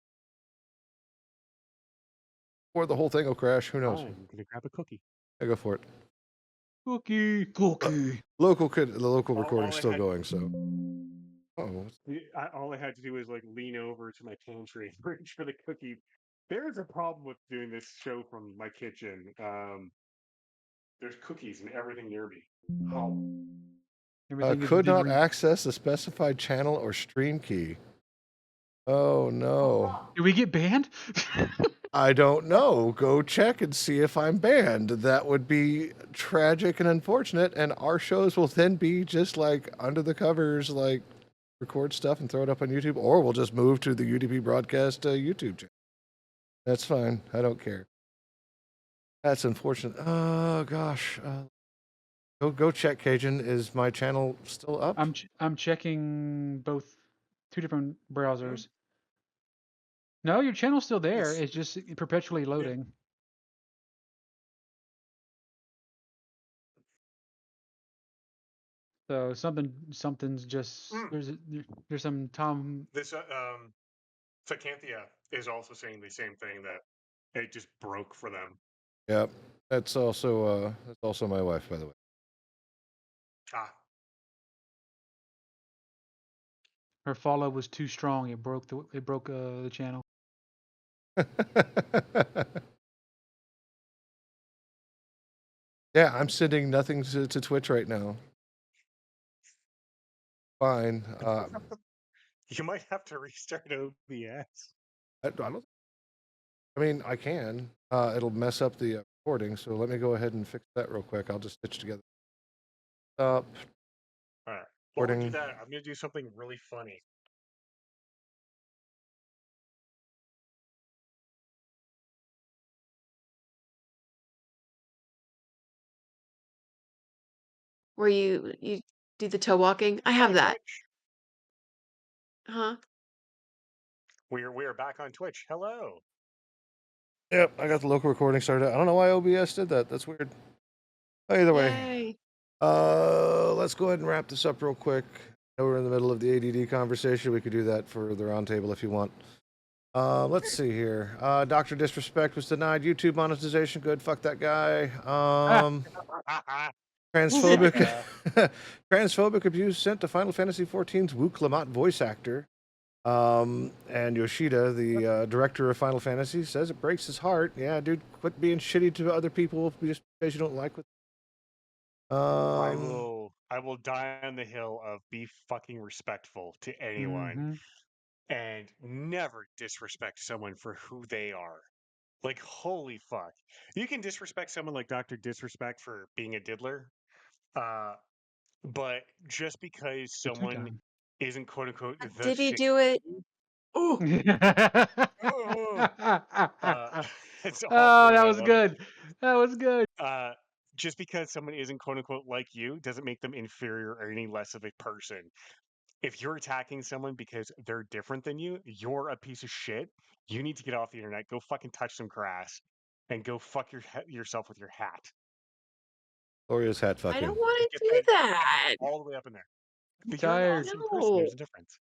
Or the whole thing will crash. Who knows? I'm gonna grab a cookie. I go for it. Cookie. The local All, recording's all I still had, going, so. Oh, all I had to do was like lean over to my pantry and reach for the cookie. There's a problem with doing this show from my kitchen. There's cookies and everything near me. How? Everything is could not delivery. access the specified channel or stream key. Oh no. Did we get banned? I don't know. Go check and see if I'm banned. That would be tragic and unfortunate, and our shows will then be just like under the covers, like record stuff and throw it up on YouTube, or we'll just move to the UDP broadcast YouTube channel. That's fine. I don't care. That's unfortunate. Oh gosh. Go check, Cajun. Is my channel still up? I'm checking both two different Hmm? browsers. No, your channel's still there. It's It's just perpetually yeah. loading. So something's just Mm. there's some Tom. This Sacanthia is also saying the same thing, that it just broke for them. Yep. That's also my wife, by the way. Ah, Her follow was too strong. It broke the channel. Yeah, I'm sending nothing to Twitch right now. Fine. you might have to restart OBS. I mean, I can. It'll mess up the recording, so let me go ahead and fix that real quick. I'll just stitch together. Stop. All right. While we do Recording. that, I'm gonna do something really funny. Where you do the toe walking. I have Hi, that. Twitch. Huh? We are back on Twitch. Hello. Yep, I got the local recording started. I don't know why OBS did that. That's weird. Either way, Yay. let's go ahead and wrap this up real quick. I know we're in the middle of the ADD conversation. We could do that for the roundtable if you want. Let's see here. Dr. Disrespect was denied YouTube monetization. Good. Fuck that guy. Transphobic transphobic abuse sent to Final Fantasy XIV's Wu Clement voice actor. And Yoshida, the director of Final Fantasy, says it breaks his heart. Yeah, dude, quit being shitty to other people just because you don't like what. I will die on the hill of be fucking respectful to anyone and never disrespect someone for who they are. Like, holy fuck. You can disrespect someone like Dr. Disrespect for being a diddler, but just because The two someone time. isn't quote unquote the Did he shit. do it? Oh, Oh, it's awful and that I was love it. good. That was good. Just because someone isn't quote unquote like you doesn't make them inferior or any less of a person. If you're attacking someone because they're different than you, you're a piece of shit. You need to get off the internet, go fucking touch some grass, and go fuck yourself with your hat. Gloria's hat I fucking. don't want Get to do that that. all the way up in there. I'm But you're an tired. awesome person. No. There's a difference.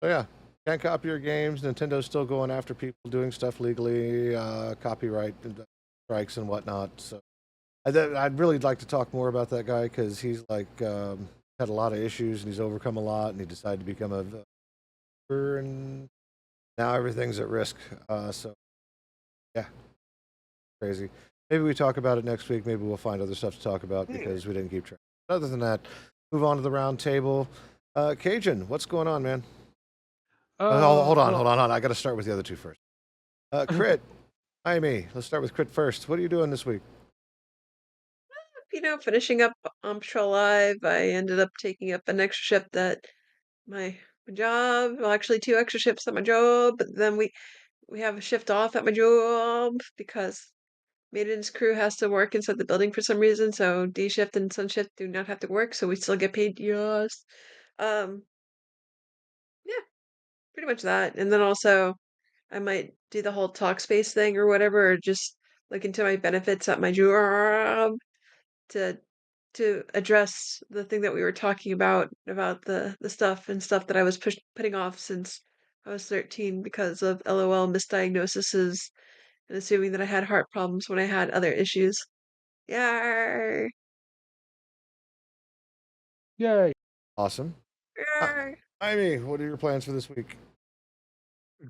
Oh yeah, can't copy your games. Nintendo's still going after people doing stuff legally, copyright strikes and whatnot. So I'd really like to talk more about that guy because he's like had a lot of issues and he's overcome a lot, and he decided to become a and now everything's at risk. So yeah, crazy. Maybe we talk about it next week. Maybe we'll find other stuff to talk about because we didn't keep track. Other than that, move on to the round table. Cajun, what's going on, man? Hold on. I got to start with the other two first. Crit, hi me. Let's start with Crit first. What are you doing this week? Finishing up on Patrol Live, I ended up taking up an extra shift at my job. Well, actually, two extra shifts at my job, but then we have a shift off at my job because maintenance crew has to work inside the building for some reason. So day shift and sun shift do not have to work, so we still get paid. Yes. Um. Yeah, pretty much that. And then also, I might do the whole talk space thing or whatever, or just look into my benefits at my job to address the thing that we were talking about the stuff that I was putting off since I was 13 because of LOL misdiagnoses and assuming that I had heart problems when I had other issues. Yar! Yay! Awesome. Yar! Amy, what are your plans for this week?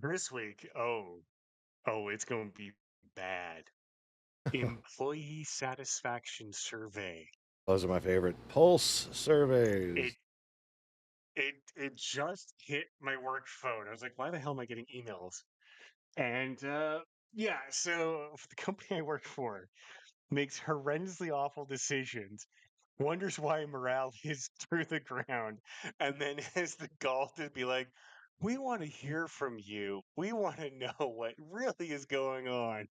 This week, it's going to be bad. Employee satisfaction survey. Those are my favorite. Pulse It surveys. it just hit my work phone. I was like, why the hell am I getting emails? And yeah, so the company I work for makes horrendously awful decisions, wonders why morale is through the ground, and then has the gall to be like, we want to hear from you. We want to know what really is going on.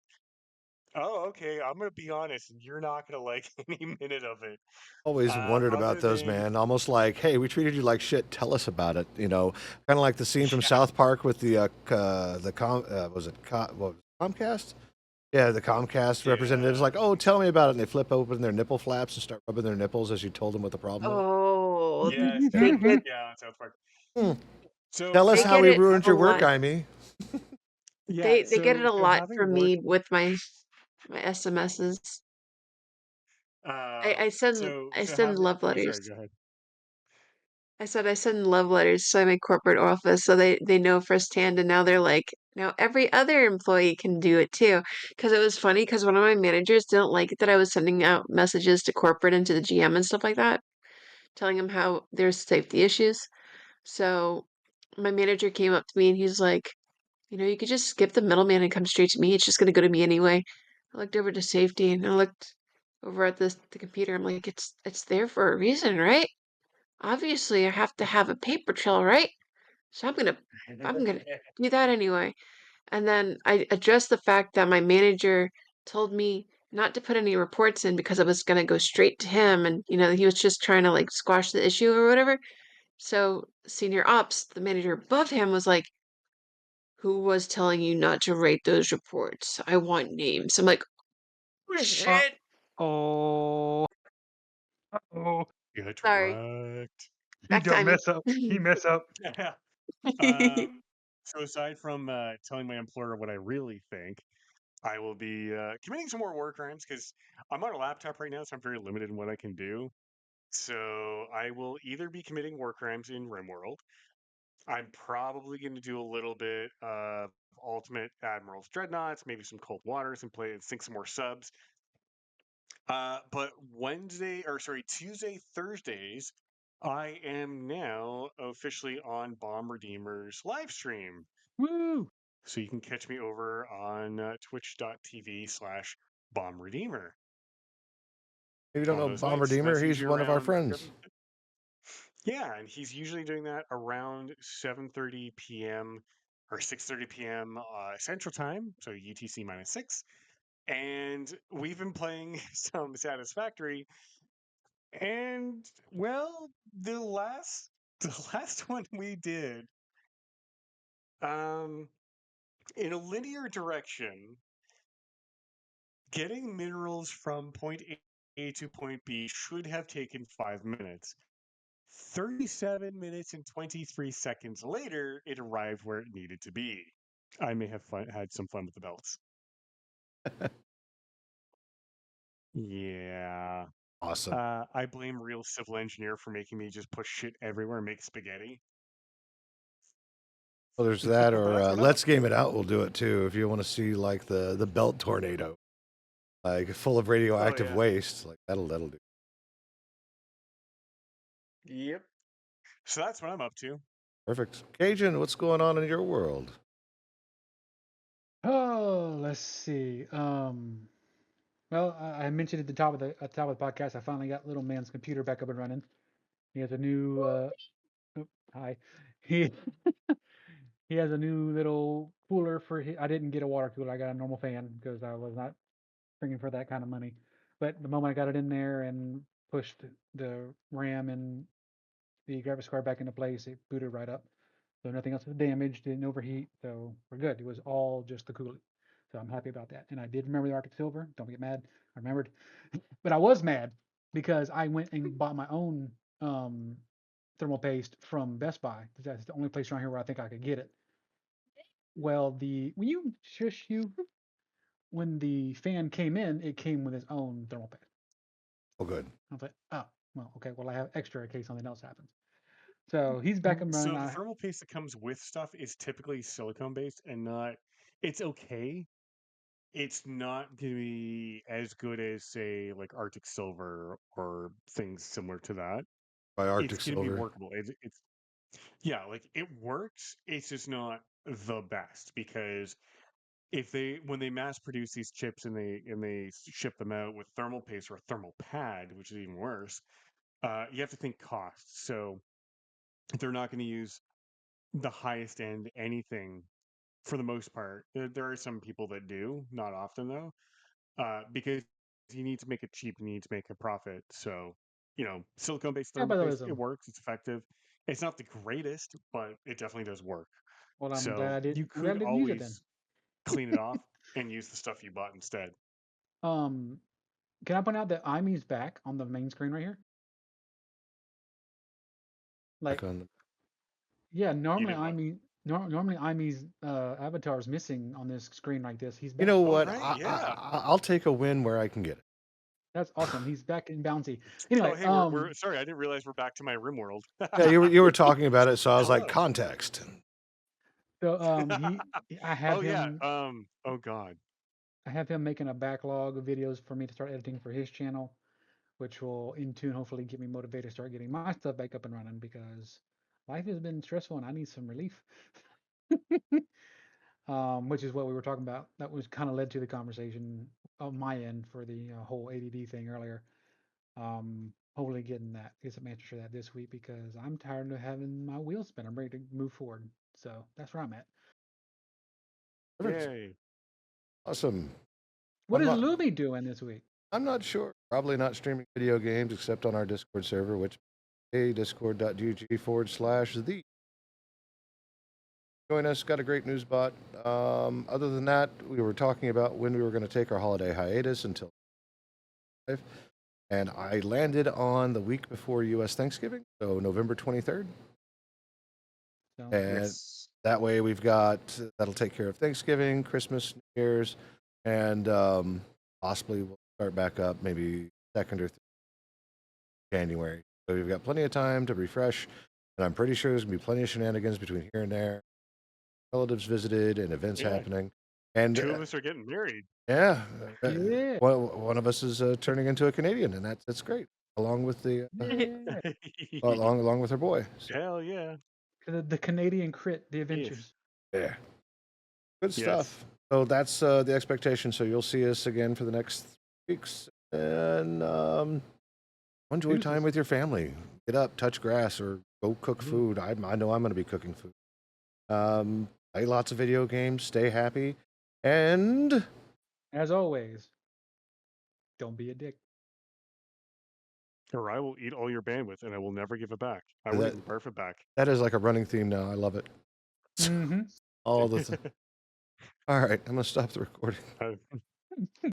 Oh, okay. I'm gonna be honest, and you're not gonna like any minute of it. Always wondered about Other those, than man. Almost like, hey, we treated you like shit. Tell us about it. Kind of like the scene from yeah, South Park with was it Comcast? Yeah, the Comcast representatives yeah, like, oh, tell me about it. And they flip open their nipple flaps and start rubbing their nipples as you told them what the problem was. Oh, yes, they yeah, get yeah, South Park. Hmm. So Tell us they how get we it ruined a your work, lot. Amy. yeah, They get it a so lot having from worked, me with my SMSs. I so send having, love oh, sorry, letters. go ahead. I said I send love letters to my corporate office so they know firsthand and now they're like, now every other employee can do it too. Because it was funny because one of my managers didn't like it that I was sending out messages to corporate and to the GM and stuff like that, telling them how there's safety issues. So my manager came up to me and he's like, you could just skip the middleman and come straight to me. It's just gonna go to me anyway. I looked over to safety and I looked over at the computer. I'm like, it's there for a reason, right? Obviously, I have to have a paper trail, right? So I'm gonna do that anyway. And then I addressed the fact that my manager told me not to put any reports in because I was gonna go straight to him, and he was just trying to like squash the issue or whatever. So senior ops, the manager above him, was like, "Who was telling you not to rate those reports? I want names." I'm like, "Oh Uh shit, oh. Oh. Get sorry." wrecked. He Back don't timing. mess up. He mess up. So aside from telling my employer what I really think, I will be committing some more war crimes because I'm on a laptop right now, so I'm very limited in what I can do. So I will either be committing war crimes in RimWorld. I'm probably going to do a little bit of Ultimate Admirals Dreadnoughts, maybe some Cold Waters, and play and sink some more subs. But Tuesday, Thursdays, I am now officially on Bomb Redeemer's live stream. Woo! So you can catch me over on twitch.tv/Bomb Redeemer. If you don't On know those Bomb nights. Redeemer, That's he's usually one of our around friends. 7. Yeah, and he's usually doing that around 7:30 p.m. or 6:30 p.m. Central Time, so UTC -6. And we've been playing some Satisfactory, and well, the last one we did, um, in a linear direction, getting minerals from point A to point B should have taken 5 minutes. 37 minutes and 23 seconds later, it arrived where it needed to be. I may have had some fun with the belts. Yeah. Awesome. I blame real civil engineer for making me just push shit everywhere and make spaghetti. Well, there's that, But or that's what I'm up Let's Game to. It Out will do it too if you want to see like the belt tornado, like full of Oh radioactive yeah. waste. Like that'll do. Yep. So that's what I'm up to. Perfect. Cajun, what's going on in your world? Oh, let's see. Well, I mentioned at the top of the podcast, I finally got little man's computer back up and running. He has a new hi. He he has a new little cooler for I didn't get a water cooler. I got a normal fan because I was not bringing for that kind of money. But the moment I got it in there and pushed the RAM and the graphics card back into place, it booted right up. So nothing else was damaged, didn't overheat. So we're good. It was all just the cooling. So I'm happy about that. And I did remember the Arctic Silver. Don't get mad. I remembered. But I was mad because I went and bought my own thermal paste from Best Buy. That's the only place around here where I think I could get it. Well, when the fan came in, it came with its own thermal pad. Oh, good. I was like, oh, well, okay. Well, I have extra in case something else happens. So he's back and running. So the thermal paste that comes with stuff is typically silicone based and not. It's okay. It's not going to be as good as, say, like Arctic Silver or things similar to that. By It's Arctic going to be Silver. workable. It's yeah, like it works. It's just not the best because when they mass produce these chips and they ship them out with thermal paste or a thermal pad, which is even worse, you have to think cost. So they're not going to use the highest end anything for the most part. There are some people that do, not often though, because you need to make it cheap, you need to make a profit. So, silicone based thermal paste, it Capitalism. works, it's effective. It's not the greatest, but it definitely does work. Well, I'm glad So I you didn't. I'm glad could I didn't use it then. always clean it off and use the stuff you bought instead. Um, can I point out that IME's back on the main screen right here? Back Like, on the, yeah, You normally did what? normally IME's avatar is missing on this screen like this. He's you back. know Oh, what? right, yeah. I'll take a win where I can get it. That's awesome. He's back in bouncy. Oh, Anyway, hey, we're sorry, I didn't realize we're back to my room world. Yeah, you were talking about it, so I was like, Hello. context. so I have Oh yeah. him Oh God. I have him making a backlog of videos for me to start editing for his channel, which will in tune hopefully get me motivated to start getting my stuff back up and running because life has been stressful and I need some relief. Which is what we were talking about. That was kind of led to the conversation on my end for the whole ADD thing earlier. Hopefully get some answers for that this week because I'm tired of having my wheels spin. I'm ready to move forward. So that's where I'm at. Perfect. Yay. Awesome. What I'm is not, Lumi doing this week? I'm not sure. Probably not streaming video games except on our Discord server, which is discord.gg/the. Join us. Got a great news bot. Other than that, we were talking about when we were going to take our holiday hiatus until 5, and I landed on the week before U.S. Thanksgiving, so November 23rd. So And Yes. that way that'll take care of Thanksgiving, Christmas, New Year's, and possibly we'll start back up maybe 2nd or 3rd January. So we've got plenty of time to refresh, and I'm pretty sure there's going to be plenty of shenanigans between here and there. Relatives visited and events Yeah. happening. And 2 of us are getting married. yeah, yeah. one of us is turning into a Canadian, and that's great, along with the Yeah. along with her boy. So, Hell yeah. The Canadian crit, the Yes. adventures. yeah, good Yes. stuff. So that's the expectation. So you'll see us again for the next weeks, and enjoy time Deuces. with your family. Get up, touch grass, or go cook Mhm. food. I know I'm going to be cooking food. Play lots of video games. Stay happy, and As always, don't be a dick. Or I will eat all your bandwidth and I will never give it back. I won't that even barf it back. that is like a running theme now. I love it. Mm-hmm. All the. All right, I'm going to stop the recording. Uh,